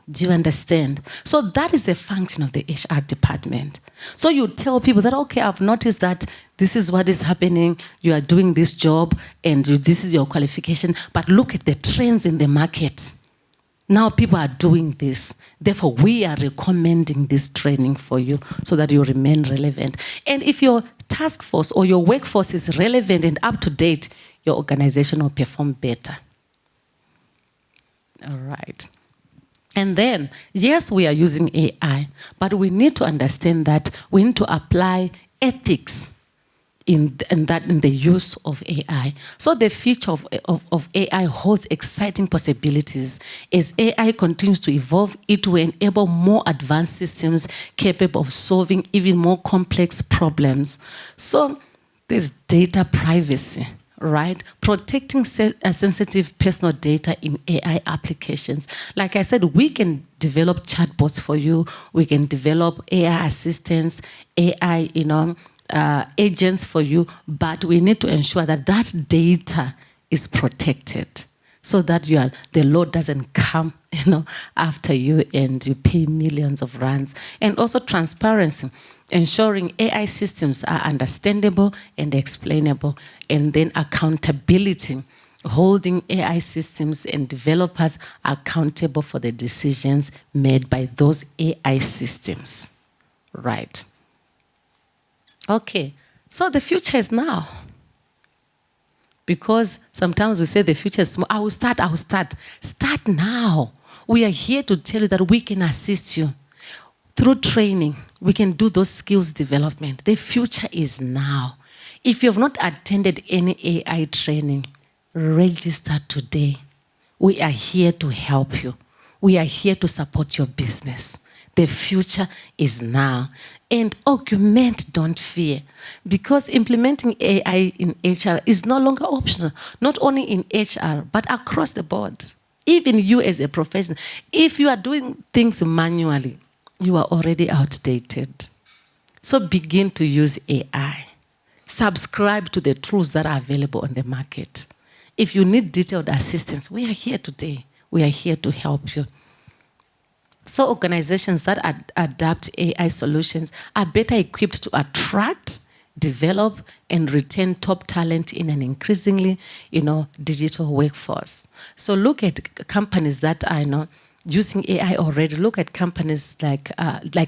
Do you understand? So that is the function of the HR department. So you tell people that, okay, I've noticed that this is what is happening. You are doing this job and this is your qualification. But look at the trends in the market. Now people are doing this. Therefore, we are recommending this training for you so that you remain relevant. And if your task force or your workforce is relevant and up to date, your organization will perform better. All right. And then, yes, we are using AI, but we need to understand that we need to apply ethics in the use of AI. So the future of AI holds exciting possibilities. As AI continues to evolve, it will enable more advanced systems capable of solving even more complex problems. So there's data privacy. Right? Protecting sensitive personal data in AI applications. Like I said, we can develop chatbots for you. We can develop AI assistants, AI, agents for you. But we need to ensure that that data is protected so that the law doesn't come, after you and you pay millions of rands. And also transparency. Ensuring AI systems are understandable and explainable, and then accountability, holding AI systems and developers accountable for the decisions made by those AI systems. Right. Okay, so the future is now. Because sometimes we say the future is small. I will start. Start now. We are here to tell you that we can assist you. Through training, we can do those skills development. The future is now. If you have not attended any AI training, register today. We are here to help you. We are here to support your business. The future is now. And augment, don't fear. Because implementing AI in HR is no longer optional. Not only in HR, but across the board. Even you as a professional, if you are doing things manually, you are already outdated. So begin to use AI. Subscribe to the tools that are available on the market. If you need detailed assistance, we are here today. We are here to help you. So organizations that adapt AI solutions are better equipped to attract, develop, and retain top talent in an increasingly, digital workforce. So look at companies that are, using AI already. Look at companies like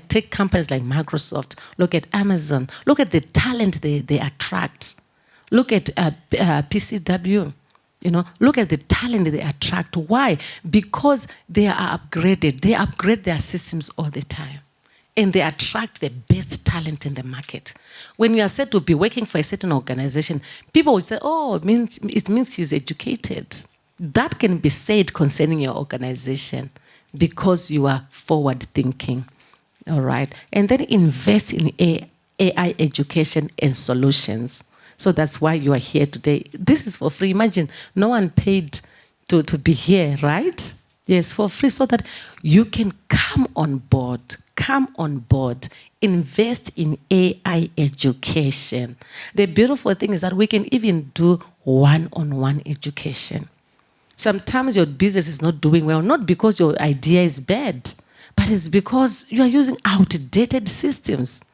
tech companies like Microsoft. Look at Amazon. Look at the talent they attract. Look at PCW. Look at the talent they attract. Why? Because they are upgraded. They upgrade their systems all the time. And they attract the best talent in the market. When you are said to be working for a certain organization, people will say, it means he's educated. That can be said concerning your organization because you are forward thinking. All right. And then invest in AI education and solutions. So that's why you are here today. This is for free. Imagine, no one paid to be here, right? Yes, for free, so that you can come on board, invest in AI education. The beautiful thing is that we can even do one-on-one education. Sometimes your business is not doing well, not because your idea is bad, but it's because you are using outdated systems.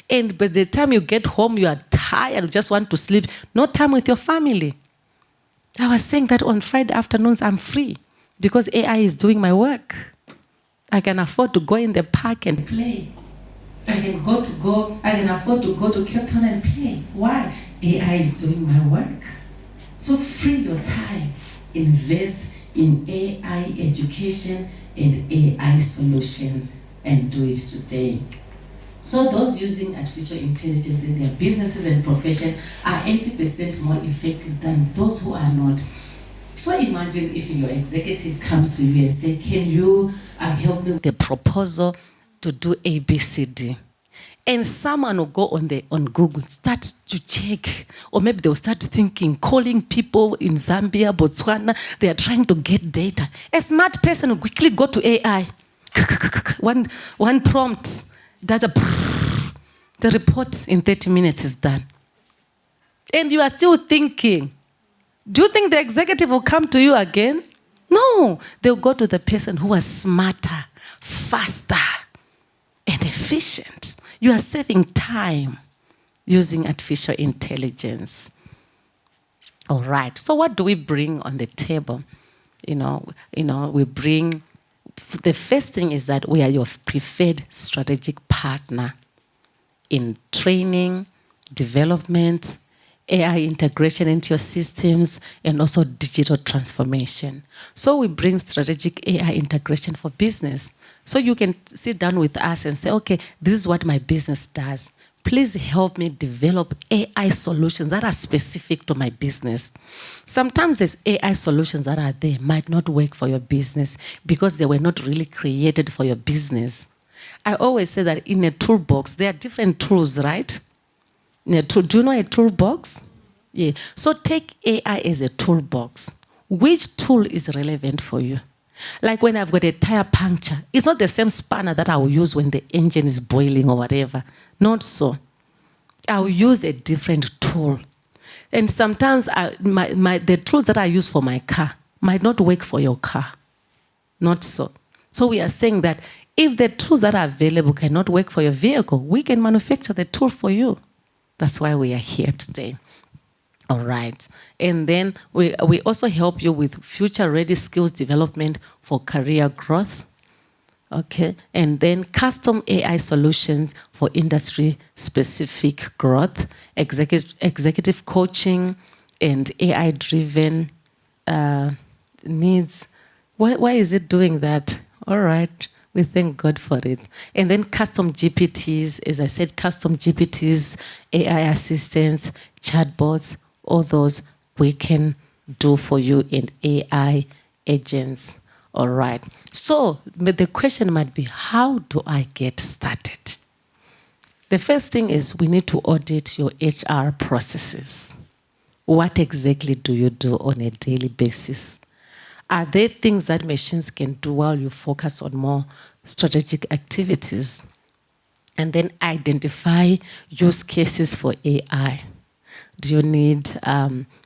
And by the time you get home, you are tired, you just want to sleep, no time with your family. I was saying that on Friday afternoons, I'm free because AI is doing my work. I can afford to go in the park and play. I can afford to go to Cape Town and play. Why? AI is doing my work. So free your time. Invest in AI education and AI solutions, and do it today. So those using artificial intelligence in their businesses and profession are 80% more effective than those who are not. So imagine if your executive comes to you and say, can you help me with the proposal to do ABCD? And someone will go on Google, start to check, or maybe they'll start thinking, calling people in Zambia, Botswana, they are trying to get data. A smart person will quickly go to AI. one prompt, the report in 30 minutes is done. And you are still thinking, do you think the executive will come to you again? No, they'll go to the person who was smarter, faster, and efficient. You are saving time using artificial intelligence. All right, so what do we bring on the table? We bring, the first thing is that we are your preferred strategic partner in training, development, AI integration into your systems, and also digital transformation. So we bring strategic AI integration for business. So you can sit down with us and say, okay, this is what my business does. Please help me develop AI solutions that are specific to my business. Sometimes these AI solutions that are there might not work for your business because they were not really created for your business. I always say that in a toolbox, there are different tools, right? Do you know a toolbox? Yeah. So take AI as a toolbox. Which tool is relevant for you? Like when I've got a tire puncture, it's not the same spanner that I will use when the engine is boiling or whatever. Not so. I'll use a different tool. And sometimes the tools that I use for my car might not work for your car. Not so. So we are saying that if the tools that are available cannot work for your vehicle, we can manufacture the tool for you. That's why we are here today. All right. And then we also help you with future-ready skills development for career growth. Okay. And then custom AI solutions for industry-specific growth, executive coaching, and AI-driven needs. Why is it doing that? All right. We thank God for it. And then custom GPTs, as I said, custom GPTs, AI assistants, chatbots, all those we can do for you in AI agents. All right. So but the question might be, how do I get started? The first thing is we need to audit your HR processes. What exactly do you do on a daily basis? Are there things that machines can do while you focus on more strategic activities? And then identify use cases for AI. Do you need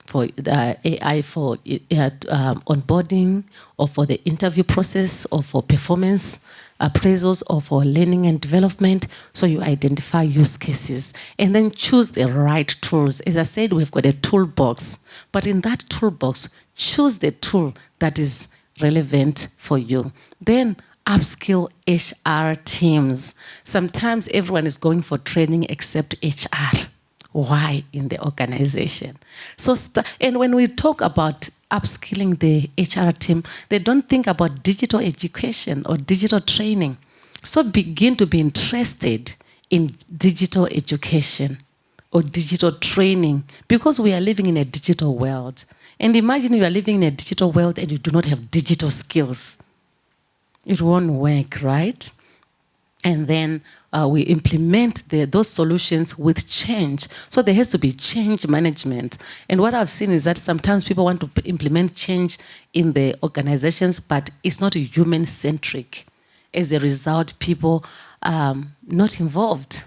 for AI for onboarding, or for the interview process, or for performance appraisals, or for learning and development? So you identify use cases and then choose the right tools. As I said, we've got a toolbox, but in that toolbox, choose the tool that is relevant for you. Then upskill HR teams. Sometimes everyone is going for training except HR. Why in the organization? So, and when we talk about upskilling the HR team, they don't think about digital education or digital training. So begin to be interested in digital education or digital training, because we are living in a digital world. And imagine you are living in a digital world and you do not have digital skills. It won't work, right? And then we implement those solutions with change. So there has to be change management. And what I've seen is that sometimes people want to implement change in the organizations, but it's not human-centric. As a result, people not involved.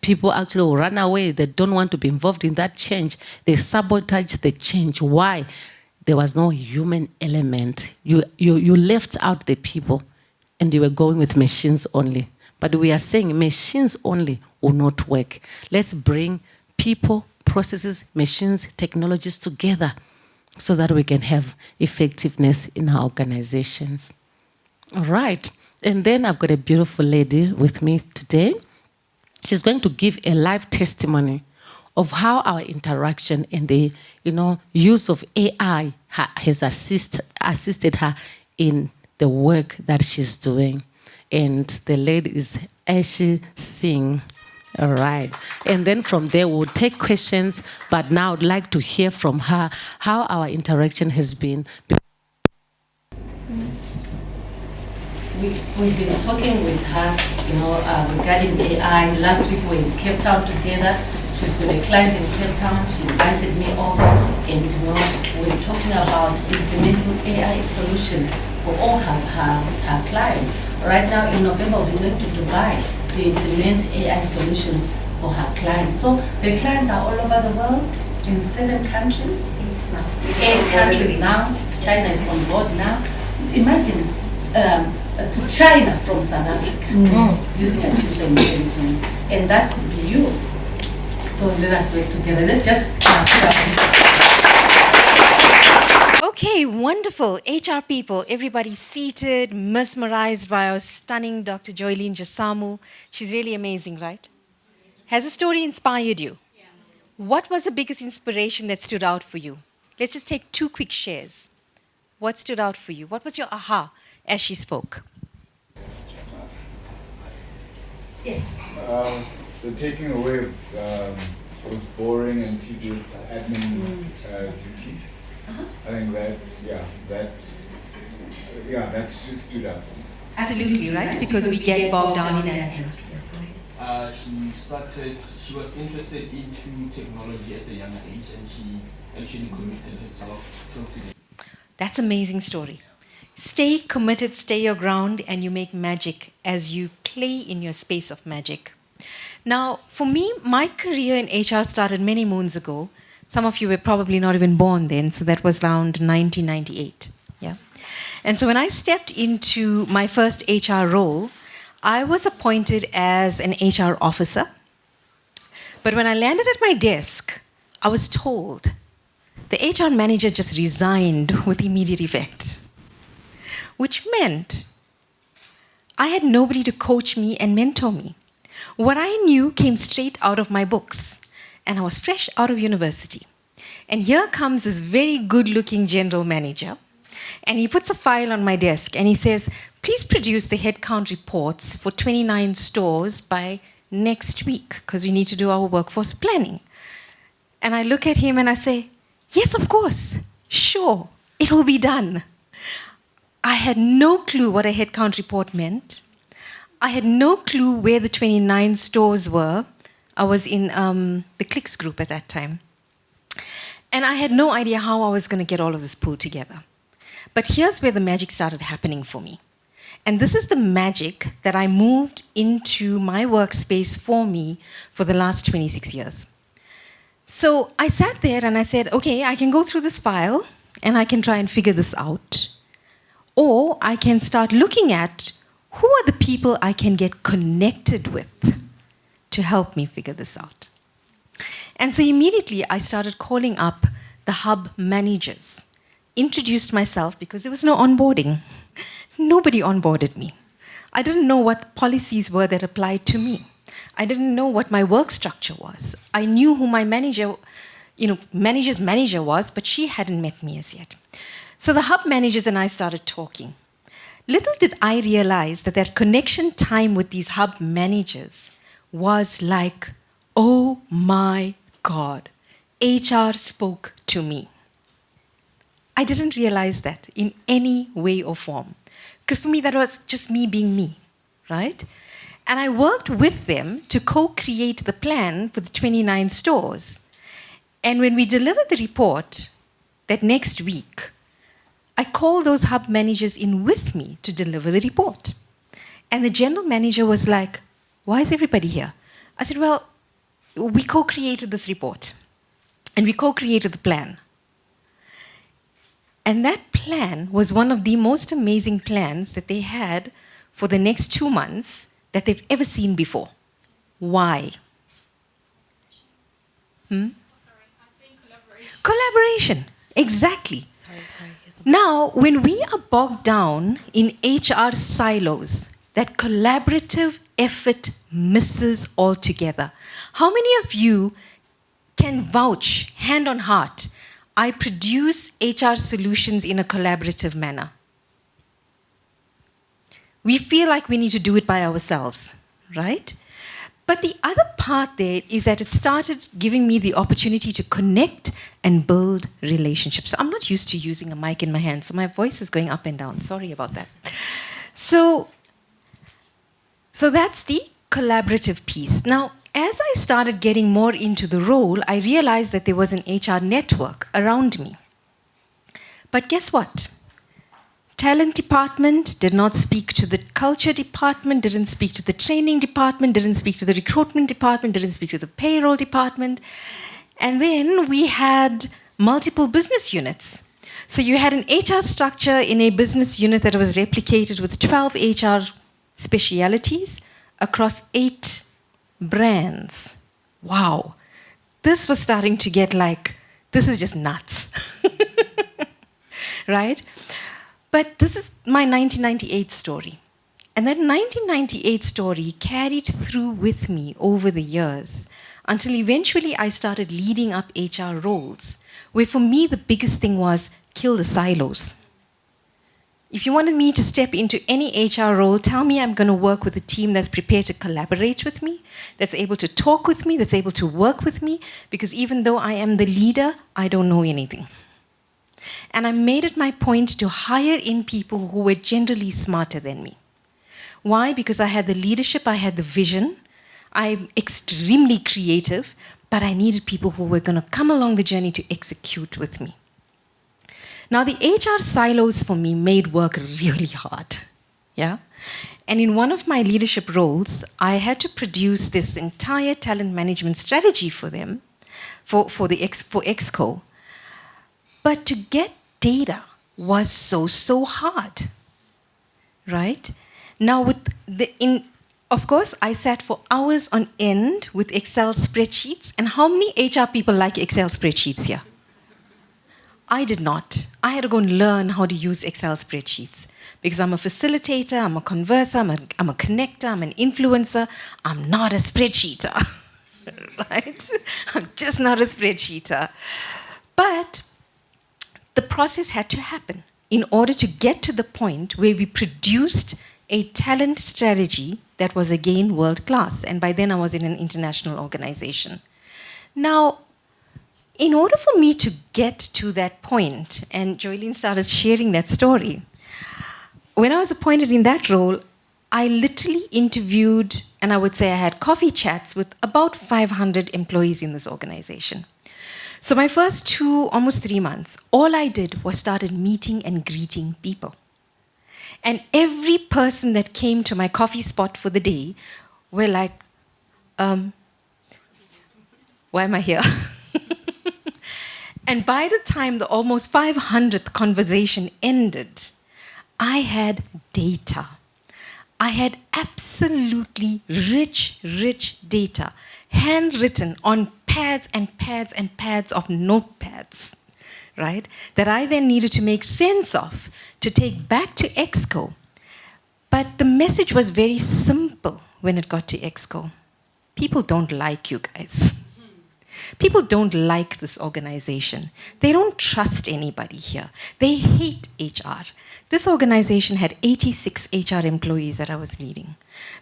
People actually will run away. They don't want to be involved in that change. They sabotage the change. Why? There was no human element. You left out the people and you were going with machines only. But we are saying machines only will not work. Let's bring people, processes, machines, technologies together so that we can have effectiveness in our organizations. All right. And then I've got a beautiful lady with me today. She's going to give a live testimony of how our interaction and the use of AI has assisted her in the work that she's doing. And the lady is Ashi Singh. All right. And then from there, we'll take questions. But now I'd like to hear from her how our interaction has been. We've been talking with her, regarding AI. Last week we were in Cape Town together. She's got a client in Cape Town. She invited me over, and we're talking about implementing AI solutions for all her clients. Right now in November, we're going to Dubai to implement AI solutions for her clients. So the clients are all over the world in 7 countries, 8 countries now. China is on board now. Imagine to China from South Africa using artificial intelligence, and that could be you. So let us work together. Let's just Okay, wonderful. HR people, everybody seated, mesmerized by our stunning Dr. Joylene Jasamu. She's really amazing, right? Has a story inspired you? Yeah. What was the biggest inspiration that stood out for you? Let's just take 2 quick shares. What stood out for you? What was your aha as she spoke? Yes. The taking away of those boring and tedious admin duties. I think that stood out. Absolutely, right? Because we get bogged down in it. She was interested into technology at a younger age, and she actually committed herself till today. That's an amazing story. Stay committed, stay your ground, and you make magic as you play in your space of magic. Now, for me, my career in HR started many moons ago. Some of you were probably not even born then, so that was around 1998. Yeah. And so when I stepped into my first HR role, I was appointed as an HR officer. But when I landed at my desk, I was told the HR manager just resigned with immediate effect, which meant I had nobody to coach me and mentor me. What I knew came straight out of my books, and I was fresh out of university. And here comes this very good-looking general manager, and he puts a file on my desk, and he says, please produce the headcount reports for 29 stores by next week, because we need to do our workforce planning. And I look at him and I say, yes, of course, sure, it will be done. I had no clue what a headcount report meant. I had no clue where the 29 stores were. I was in the Clicks group at that time. And I had no idea how I was going to get all of this pulled together. But here's where the magic started happening for me. And this is the magic that I moved into my workspace for me for the last 26 years. So I sat there and I said, okay, I can go through this file and I can try and figure this out. Or I can start looking at who are the people I can get connected with to help me figure this out. And so immediately I started calling up the hub managers, introduced myself because there was no onboarding. Nobody onboarded me. I didn't know what policies were that applied to me. I didn't know what my work structure was. I knew who my manager's manager was, but she hadn't met me as yet. So the hub managers and I started talking. Little did I realize that that connection time with these hub managers was like, oh my God, HR spoke to me. I didn't realize that in any way or form. Because for me, that was just me being me, right? And I worked with them to co-create the plan for the 29 stores. And when we delivered the report that next week, I called those hub managers in with me to deliver the report. And the general manager was like, why is everybody here? I said, well, we co-created this report. And we co-created the plan. And that plan was one of the most amazing plans that they had for the next 2 months that they've ever seen before. Why? Sorry, I think collaboration. Collaboration, exactly. Sorry. Now, when we are bogged down in HR silos, that collaborative effort misses altogether. How many of you can vouch, hand on heart, I produce HR solutions in a collaborative manner. We feel like we need to do it by ourselves, right? But the other part there is that it started giving me the opportunity to connect and build relationships. So I'm not used to using a mic in my hand, so my voice is going up and down. Sorry about that. So that's the collaborative piece. Now, as I started getting more into the role, I realized that there was an HR network around me. But guess what? Talent department did not speak to the culture department, didn't speak to the training department, didn't speak to the recruitment department, didn't speak to the payroll department. And then we had multiple business units. So you had an HR structure in a business unit that was replicated with 12 HR specialities across 8 brands. Wow. This was starting to get like, this is just nuts. Right? But this is my 1998 story. And that 1998 story carried through with me over the years until eventually I started leading up HR roles, where for me the biggest thing was kill the silos. If you wanted me to step into any HR role, tell me I'm going to work with a team that's prepared to collaborate with me, that's able to talk with me, that's able to work with me, because even though I am the leader, I don't know anything. And I made it my point to hire in people who were generally smarter than me. Why? Because I had the leadership, I had the vision, I'm extremely creative, but I needed people who were going to come along the journey to execute with me. Now, the HR silos for me made work really hard, yeah? And in one of my leadership roles, I had to produce this entire talent management strategy for them, for Exco. But to get data was so hard, right? Now, of course, I sat for hours on end with Excel spreadsheets. And how many HR people like Excel spreadsheets here? I did not. I had to go and learn how to use Excel spreadsheets because I'm a facilitator, I'm a converser, I'm a connector, I'm an influencer. I'm not a spreadsheeter, right? I'm just not a spreadsheeter. But the process had to happen in order to get to the point where we produced a talent strategy that was again world class. And by then I was in an international organization. Now, in order for me to get to that point, and Joylene started sharing that story, when I was appointed in that role, I literally interviewed, and I would say I had coffee chats with about 500 employees in this organization. So my first 2, almost 3 months, all I did was started meeting and greeting people. And every person that came to my coffee spot for the day were like, why am I here? And by the time the almost 500th conversation ended, I had data. I had absolutely rich data, handwritten on pads and pads and pads of notepads, right? That I then needed to make sense of, to take back to Exco. But the message was very simple when it got to Exco. People don't like you guys. People don't like this organization. They don't trust anybody here. They hate HR. This organization had 86 HR employees that I was leading.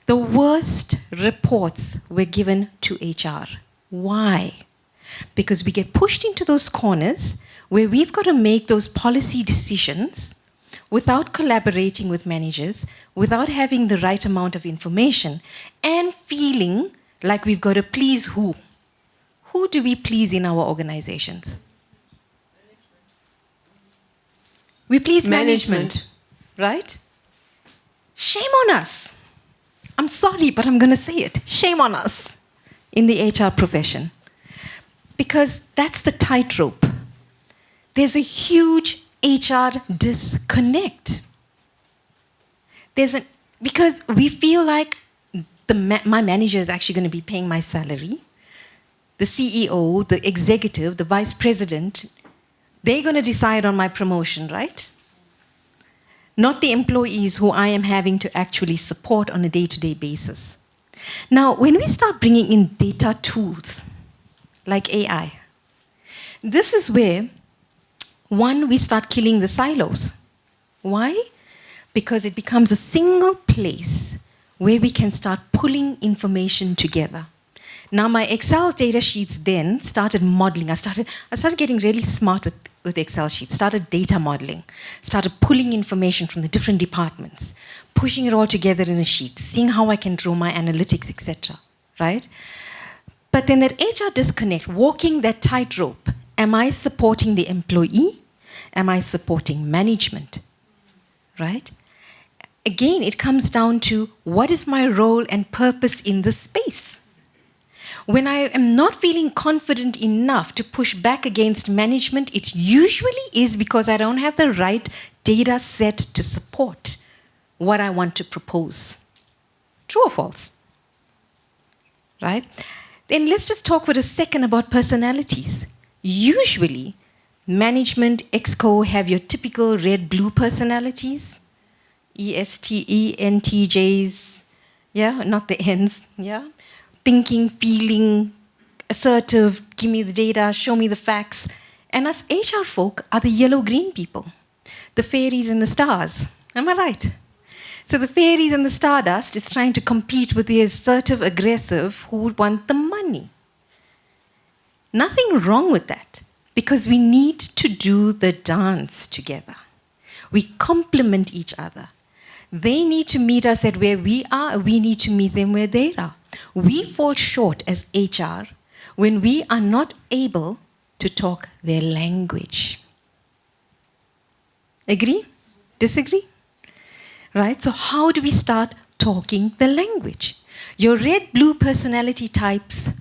The worst reports were given to HR. Why? Because we get pushed into those corners where we've got to make those policy decisions without collaborating with managers, without having the right amount of information, and feeling like we've got to please who? Who do we please in our organizations? We please management, right? Shame on us. I'm sorry, but I'm going to say it. Shame on us in the HR profession. Because that's the tightrope. There's a huge HR disconnect. Because we feel like my manager is actually going to be paying my salary. The CEO, the executive, the vice president, they're going to decide on my promotion, right? Not the employees who I am having to actually support on a day-to-day basis. Now, when we start bringing in data tools, like AI. This is where, one, we start killing the silos. Why? Because it becomes a single place where we can start pulling information together. Now, my Excel data sheets then started modeling. I started getting really smart with Excel sheets, started data modeling, started pulling information from the different departments, pushing it all together in a sheet, seeing how I can draw my analytics, etc. Right? But then that HR disconnect, walking that tightrope, am I supporting the employee? Am I supporting management? Right? Again, it comes down to what is my role and purpose in this space? When I am not feeling confident enough to push back against management, it usually is because I don't have the right data set to support what I want to propose. True or false? Right? Then let's just talk for a second about personalities. Usually, management, exco have your typical red-blue personalities. ESTE, NTJs, yeah, not the N's, yeah. Thinking, feeling, assertive, give me the data, show me the facts. And us HR folk are the yellow-green people, the fairies and the stars. Am I right? So the fairies and the stardust is trying to compete with the assertive, aggressive who would want the money. Nothing wrong with that, because we need to do the dance together. We complement each other. They need to meet us at where we are, we need to meet them where they are. We fall short as HR when we are not able to talk their language. Agree? Disagree? Right? So how do we start talking the language? Your red-blue personality types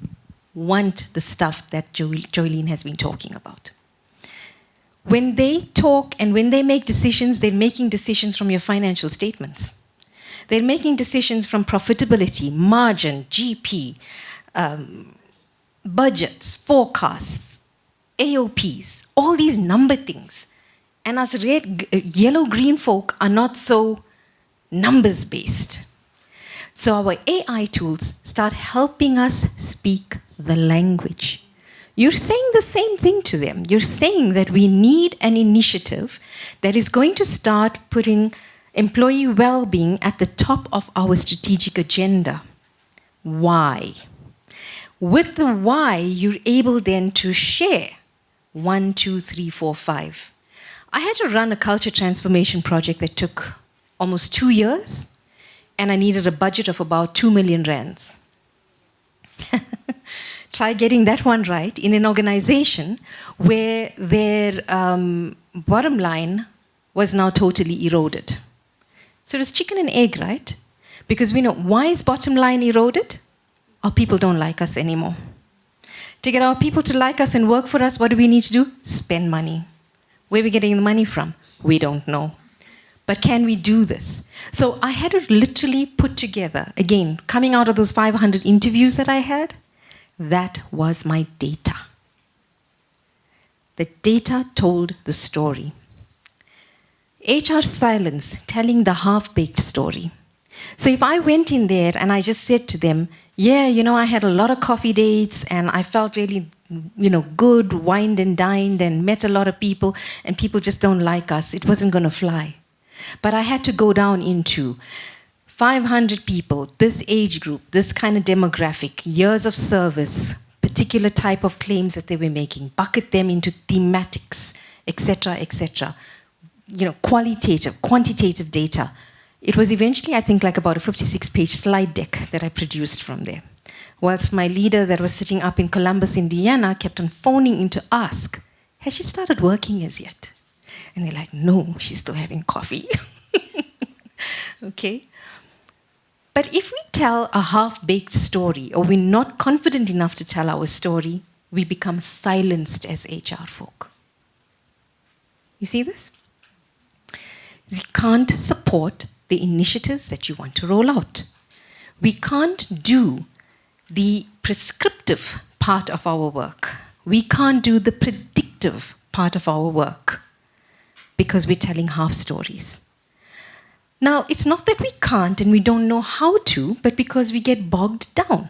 want the stuff that Jolene has been talking about. When they talk and when they make decisions, they're making decisions from your financial statements. They're making decisions from profitability, margin, GP, budgets, forecasts, AOPs, all these number things. And us yellow-green folk are not so numbers-based. So our AI tools start helping us speak the language. You're saying the same thing to them. You're saying that we need an initiative that is going to start putting employee well-being at the top of our strategic agenda. Why? With the why, you're able then to share 1, 2, 3, 4, 5. I had to run a culture transformation project that took almost 2 years, and I needed a budget of about 2 million rands. Try getting that one right in an organization where their bottom line was now totally eroded. So it was chicken and egg, right? Because we know, why is bottom line eroded? Our people don't like us anymore. To get our people to like us and work for us, what do we need to do? Spend money. Where are we getting the money from? We don't know. But can we do this? So I had to literally put together, again, coming out of those 500 interviews that I had, that was my data. The data told the story. HR silence, telling the half-baked story. So if I went in there and I just said to them, yeah, I had a lot of coffee dates and I felt really, good, wined and dined and met a lot of people and people just don't like us, it wasn't going to fly. But I had to go down into 500 people, this age group, this kind of demographic, years of service, particular type of claims that they were making, bucket them into thematics, etc., etc. Qualitative, quantitative data. It was eventually, I think, like about a 56-page slide deck that I produced from there. Whilst my leader that was sitting up in Columbus, Indiana, kept on phoning in to ask, has she started working as yet? And they're like, no, she's still having coffee. Okay? But if we tell a half-baked story, or we're not confident enough to tell our story, we become silenced as HR folk. You see this? You can't support the initiatives that you want to roll out. We can't do the prescriptive part of our work. We can't do the predictive part of our work because we're telling half stories. Now, it's not that we can't and we don't know how to, but because we get bogged down.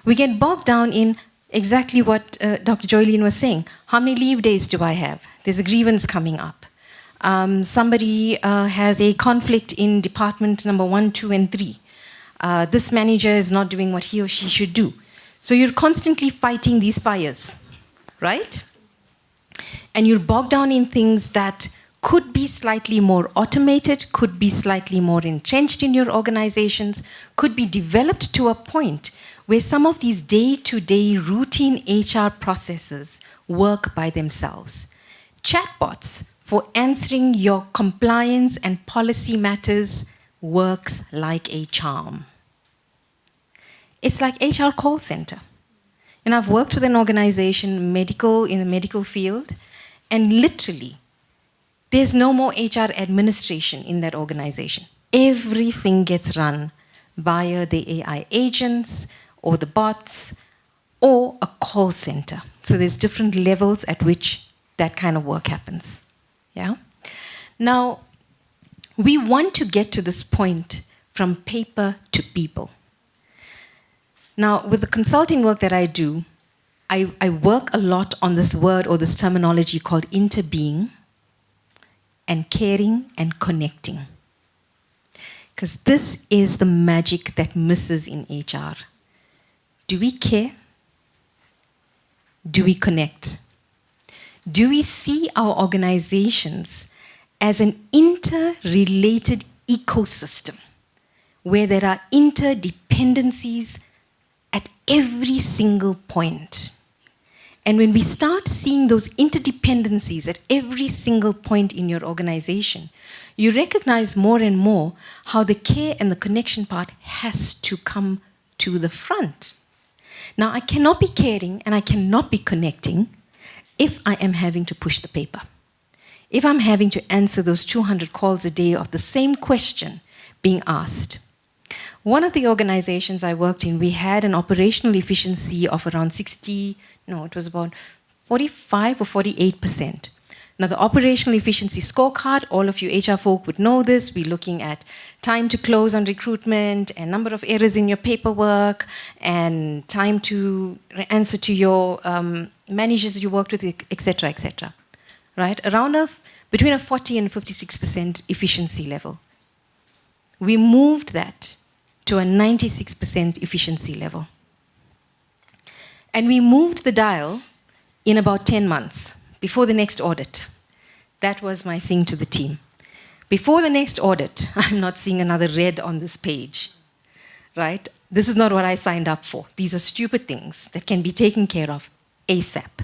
We get bogged down in exactly what Dr. Joylene was saying. How many leave days do I have? There's a grievance coming up. Somebody has a conflict in department number 1, 2, and 3. This manager is not doing what he or she should do. So you're constantly fighting these fires, right? And you're bogged down in things that could be slightly more automated, could be slightly more entrenched in your organizations, could be developed to a point where some of these day-to-day routine HR processes work by themselves. Chatbots for answering your compliance and policy matters works like a charm. It's like HR call center. And I've worked with an organization, in the medical field, and literally, there's no more HR administration in that organization. Everything gets run via the AI agents or the bots or a call center. So there's different levels at which that kind of work happens. Yeah? Now, we want to get to this point from paper to people. Now, with the consulting work that I do, I work a lot on this word or this terminology called interbeing and caring and connecting. Because this is the magic that misses in HR. Do we care? Do we connect? Do we see our organizations as an interrelated ecosystem where there are interdependencies at every single point? And when we start seeing those interdependencies at every single point in your organization, you recognize more and more how the care and the connection part has to come to the front. Now, I cannot be caring and I cannot be connecting if I am having to push the paper. If I'm having to answer those 200 calls a day of the same question being asked. One of the organizations I worked in, we had an operational efficiency of around 45 or 48%. Now, the operational efficiency scorecard, all of you HR folk would know this. We're looking at time to close on recruitment and number of errors in your paperwork and time to answer to your managers you worked with, etc., etc. Right? Between a 40 and 56% efficiency level. We moved that to a 96% efficiency level. And we moved the dial in about 10 months, before the next audit. That was my thing to the team. Before the next audit, I'm not seeing another red on this page, right? This is not what I signed up for. These are stupid things that can be taken care of ASAP.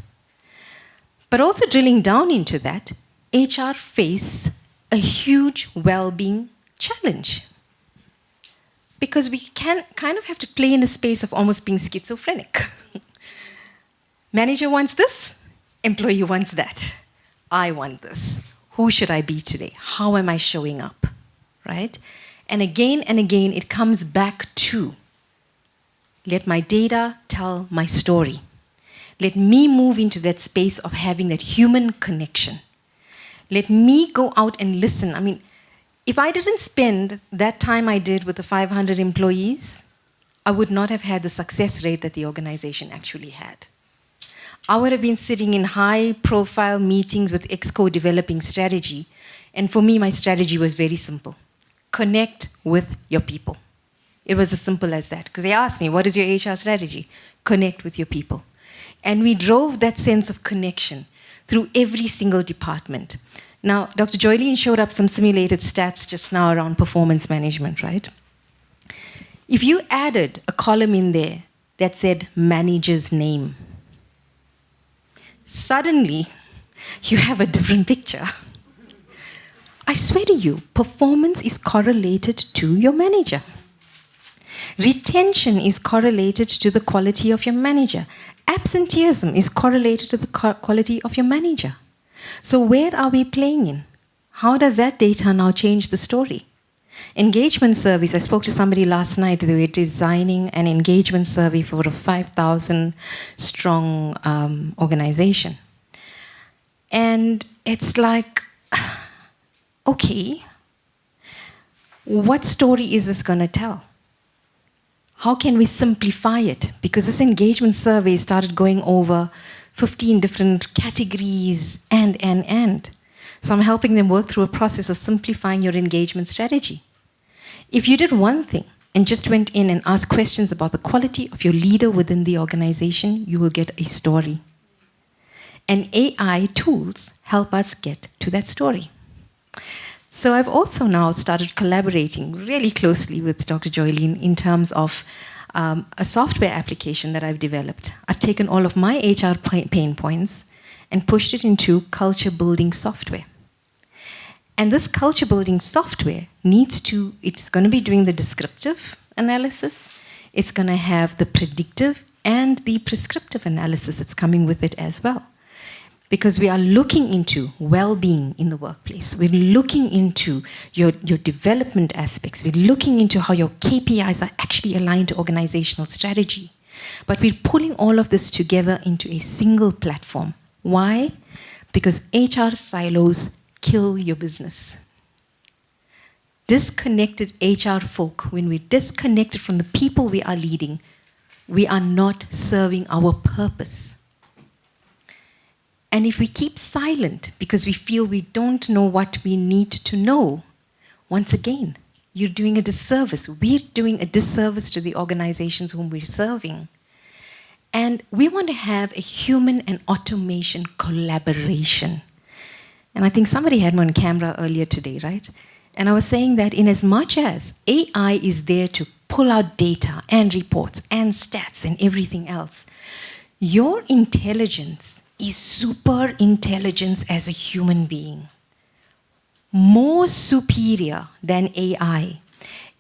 But also drilling down into that, HR face a huge well-being challenge. Because we kind of have to play in a space of almost being schizophrenic. Manager wants this, employee wants that. I want this. Who should I be today? How am I showing up? Right? And again, it comes back to let my data tell my story. Let me move into that space of having that human connection. Let me go out and listen. I mean, if I didn't spend that time I did with the 500 employees, I would not have had the success rate that the organization actually had. I would have been sitting in high-profile meetings with Exco developing strategy, and for me, my strategy was very simple. Connect with your people. It was as simple as that, because they asked me, what is your HR strategy? Connect with your people. And we drove that sense of connection through every single department. Now, Dr. Joylene showed up some simulated stats just now around performance management, right? If you added a column in there that said manager's name, suddenly you have a different picture. I swear to you, performance is correlated to your manager. Retention is correlated to the quality of your manager. Absenteeism is correlated to the quality of your manager. So where are we playing in? How does that data now change the story? Engagement surveys. I spoke to somebody last night. They were designing an engagement survey for a 5,000 strong organization. And it's like, okay, what story is this going to tell? How can we simplify it? Because this engagement survey started going over 15 different categories and. So I'm helping them work through a process of simplifying your engagement strategy. If you did one thing and just went in and asked questions about the quality of your leader within the organization, you will get a story. And AI tools help us get to that story. So I've also now started collaborating really closely with Dr. Joylene in terms of a software application that I've developed. I've taken all of my HR pain points and pushed it into culture building software. And this culture building software it's going to be doing the descriptive analysis, it's going to have the predictive and the prescriptive analysis that's coming with it as well. Because we are looking into well-being in the workplace. We're looking into your development aspects. We're looking into how your KPIs are actually aligned to organizational strategy. But we're pulling all of this together into a single platform. Why? Because HR silos kill your business. Disconnected HR folk, when we're disconnected from the people we are leading, we are not serving our purpose. And if we keep silent because we feel we don't know what we need to know, once again, you're doing a disservice. We're doing a disservice to the organizations whom we're serving. And we want to have a human and automation collaboration. And I think somebody had me on camera earlier today, right? And I was saying that in as much as AI is there to pull out data and reports and stats and everything else, your intelligence is super intelligence as a human being. More superior than AI.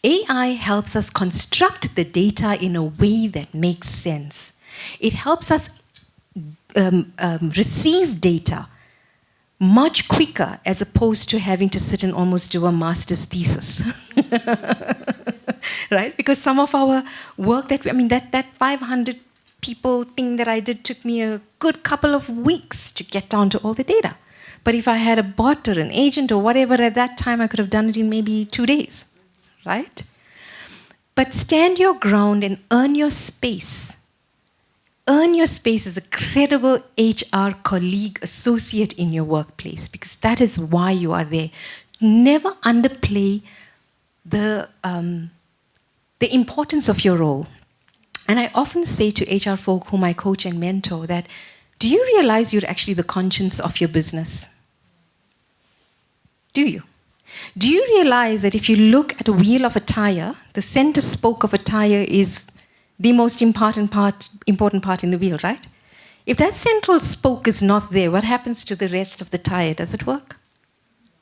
AI helps us construct the data in a way that makes sense. It helps us receive data much quicker as opposed to having to sit and almost do a master's thesis. Right? Because some of our work that 500 people thing that I did took me a good couple of weeks to get down to all the data. But if I had a bot or an agent or whatever at that time, I could have done it in maybe 2 days, right? But stand your ground and earn your space. Earn your space as a credible HR colleague, associate in your workplace, because that is why you are there. Never underplay the importance of your role. And I often say to HR folk whom I coach and mentor that, do you realize you're actually the conscience of your business? Do you? Do you realize that if you look at a wheel of a tire, the center spoke of a tire is the most important part in the wheel, right? If that central spoke is not there, what happens to the rest of the tire? Does it work?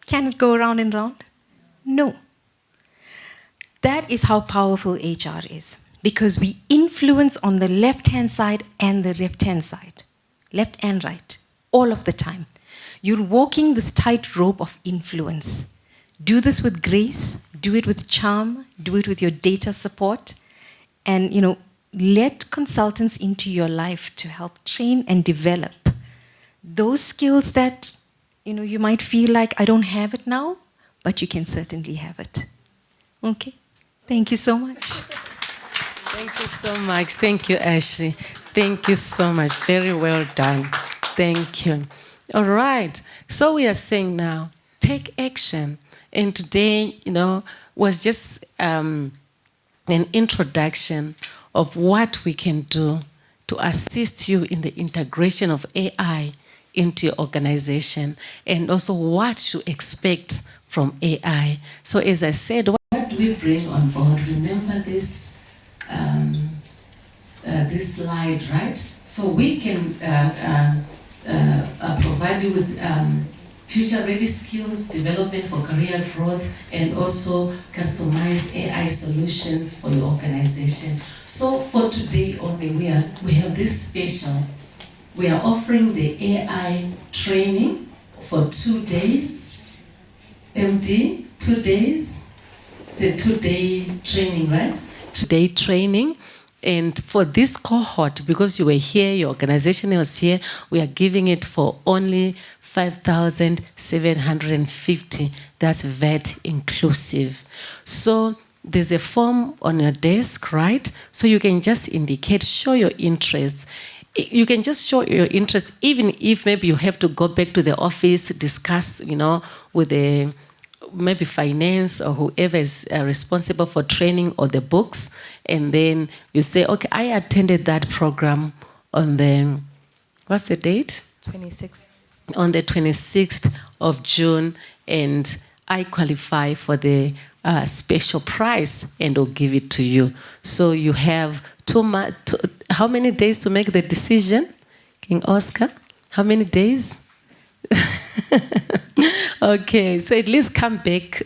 Can it go round and round? No. That is how powerful HR is. Because we influence on the left-hand side and the left-hand side. Left and right. All of the time. You're walking this tightrope of influence. Do this with grace. Do it with charm. Do it with your data support. And, let consultants into your life to help train and develop those skills that, you might feel like I don't have it now, but you can certainly have it. Okay? Thank you so much. Thank you so much. Thank you, Ashley. Thank you so much. Very well done. Thank you. All right. So we are saying now, take action. And today, was just an introduction of what we can do to assist you in the integration of AI into your organization, and also what to expect from AI. So as I said, what do we bring on board? Remember this this slide, right? So we can provide you with future-ready skills, development for career growth, and also customize AI solutions for your organization. So for today only, we have this special. We are offering the AI training for 2 days. MD, 2 days. It's a 2-day training, right? 2-day training. And for this cohort, because you were here, your organization was here, we are giving it for only 5,750. That's VAT inclusive. So there's a form on your desk, right? So you can just indicate, show your interests. You can just show your interest, even if maybe you have to go back to the office, discuss, with the maybe finance or whoever is responsible for training or the books, and then you say, okay, I attended that program on the, what's the date? 26th. On the 26th of June, and I qualify for the special prize, and we'll give it to you. So you have how many days to make the decision, King Oscar? How many days? Okay, so at least come back,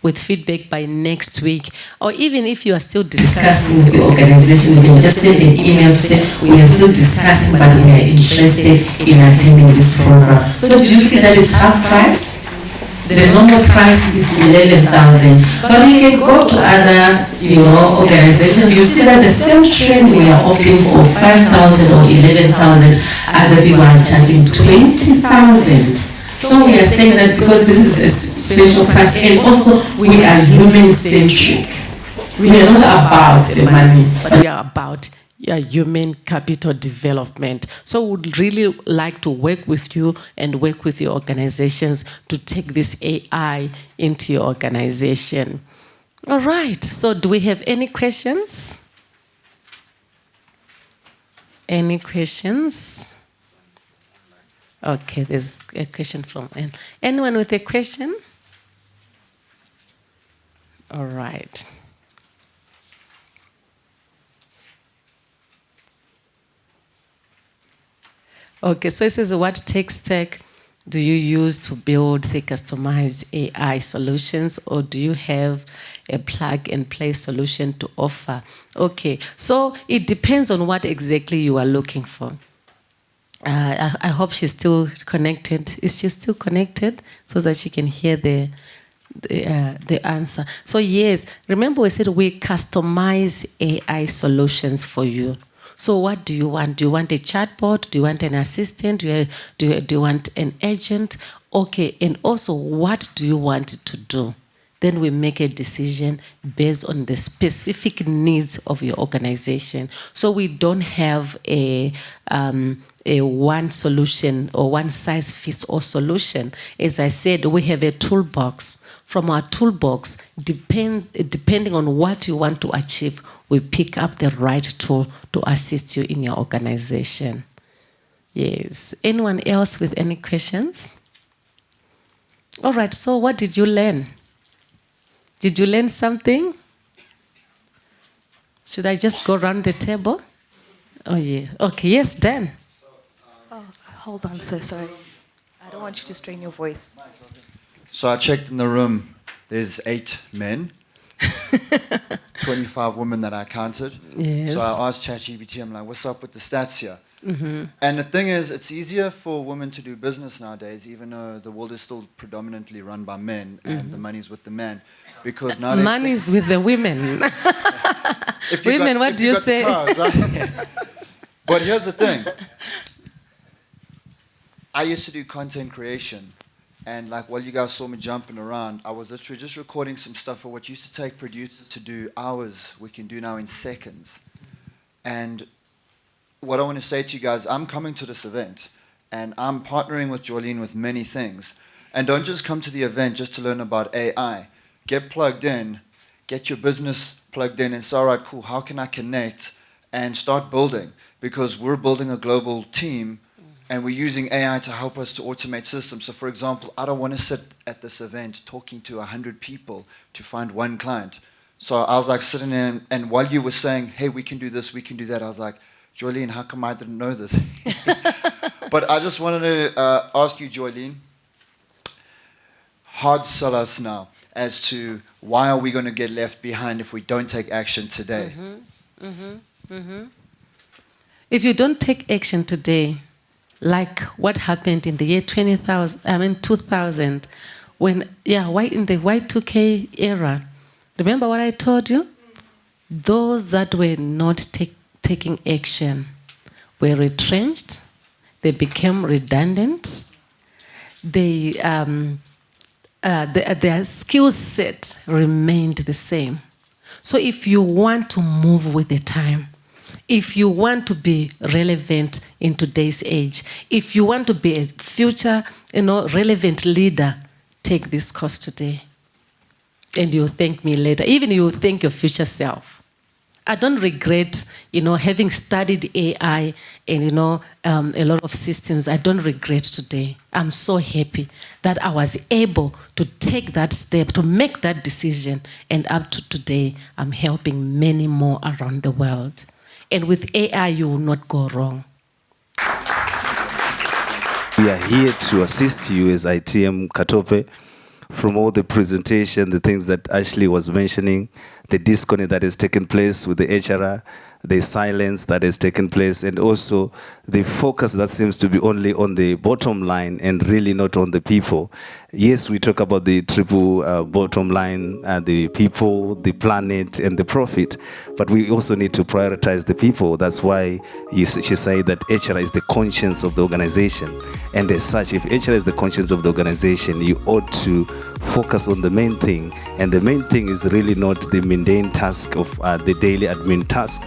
with feedback by next week. Or even if you are still discussing with the organization, you can just send an email to say, we are still discussing, but we are interested in attending this program. So do you see that it's half price? The normal price is 11,000. But you can go to other, organizations. You see that the same training we are offering for 5,000 or 11,000, other people are charging 20,000. So we are saying that because this is a special price, and also we are human-centric. We are not about the money, but we are about human capital development. So we would really like to work with you and work with your organizations to take this AI into your organization. All right, so do we have any questions? Any questions? Okay, there's a question from anyone with a question? All right. Okay, so it says, what tech stack do you use to build the customized AI solutions, or do you have a plug-and-play solution to offer? Okay, so it depends on what exactly you are looking for. I hope she's still connected. Is she still connected so that she can hear the answer? So yes, remember we said we customize AI solutions for you. So what do you want? Do you want a chatbot? Do you want an assistant? Do you want an agent? Okay, and also what do you want it to do? Then we make a decision based on the specific needs of your organization. So we don't have a one solution or one size fits all solution. As I said, we have a toolbox. From our toolbox, depending on what you want to achieve, we pick up the right tool to assist you in your organization. Yes. Anyone else with any questions? All right, so what did you learn? Did you learn something? Should I just go around the table? Oh, yeah. Okay, yes, Dan. Oh, hold on, sir, sorry. I don't want you to strain your voice. So I checked in the room. There's 8 men, 25 women that I counted. Yes. So I asked ChatGPT, I'm like, what's up with the stats here? Mm-hmm. And the thing is, it's easier for women to do business nowadays, even though the world is still predominantly run by men, and the money's with the man. Because now money's with the women. Women, what do you say? Cars, right? But here's the thing. I used to do content creation. And like while you guys saw me jumping around, I was literally just recording some stuff for what used to take producers to do hours, we can do now in seconds. And what I want to say to you guys, I'm coming to this event, and I'm partnering with Jolene with many things. And don't just come to the event just to learn about AI. Get plugged in, get your business plugged in, and say, all right, cool, how can I connect and start building? Because we're building a global team, and we're using AI to help us to automate systems. So for example, I don't want to sit at this event talking to 100 people to find one client. So I was like sitting in, and while you were saying, hey, we can do this, we can do that, I was like, Jolene, how come I didn't know this? But I just wanted to ask you, Jolene, hard sell us now as to why are we going to get left behind if we don't take action today? If you don't take action today, like what happened in the year 2000, when, why in the Y2K era, remember what I told you? Those that were not taking action were retrenched, they became redundant, their skill set remained the same. So if you want to move with the time, if you want to be relevant in today's age, if you want to be a future, relevant leader, take this course today. And you'll thank me later. Even you'll thank your future self. I don't regret, having studied AI and, a lot of systems. I don't regret today. I'm so happy that I was able to take that step, to make that decision. And up to today, I'm helping many more around the world. And with AI, you will not go wrong. We are here to assist you as ITM Katope from all the presentation, the things that Ashley was mentioning, the disconnect that has taken place with the HRR, the silence that has taken place, and also the focus that seems to be only on the bottom line and really not on the people. Yes, we talk about the triple bottom line, the people, the planet, and the profit, but we also need to prioritize the people. That's why she said that HR is the conscience of the organization. And as such, if HR is the conscience of the organization, you ought to focus on the main thing. And the main thing is really not the mundane task of the daily admin task.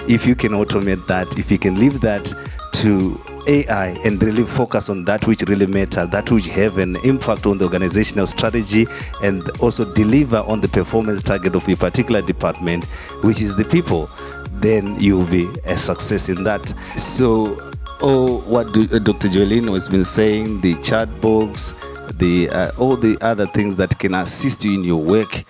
If you can automate that, if you can leave that to AI and really focus on that which really matters, that which have an impact on the organizational strategy, and also deliver on the performance target of a particular department, which is the people, then you will be a success in that. So, what Dr. Joelyn has been saying, the chat box, all the other things that can assist you in your work,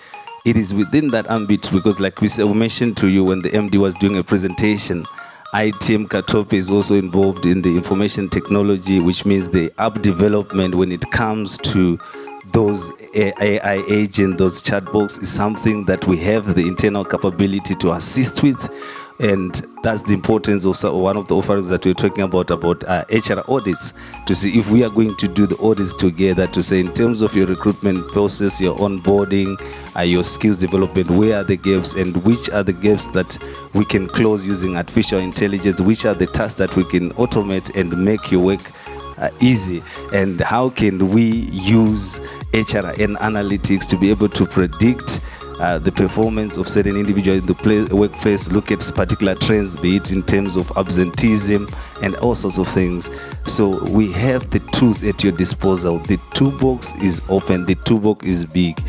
it is within that ambit, because like we mentioned to you when the MD was doing a presentation, ITM Katope is also involved in the information technology, which means the app development when it comes to those AI agents, those chatbots, is something that we have the internal capability to assist with. And that's the importance of one of the offerings that we're talking about HR audits, to see if we are going to do the audits together, to say in terms of your recruitment process, your onboarding, your skills development, where are the gaps and which are the gaps that we can close using artificial intelligence, which are the tasks that we can automate and make your work easy, and how can we use HR and analytics to be able to predict the performance of certain individuals in the workplace, look at particular trends, be it in terms of absenteeism and all sorts of things. So we have the tools at your disposal. The toolbox is open, the toolbox is big.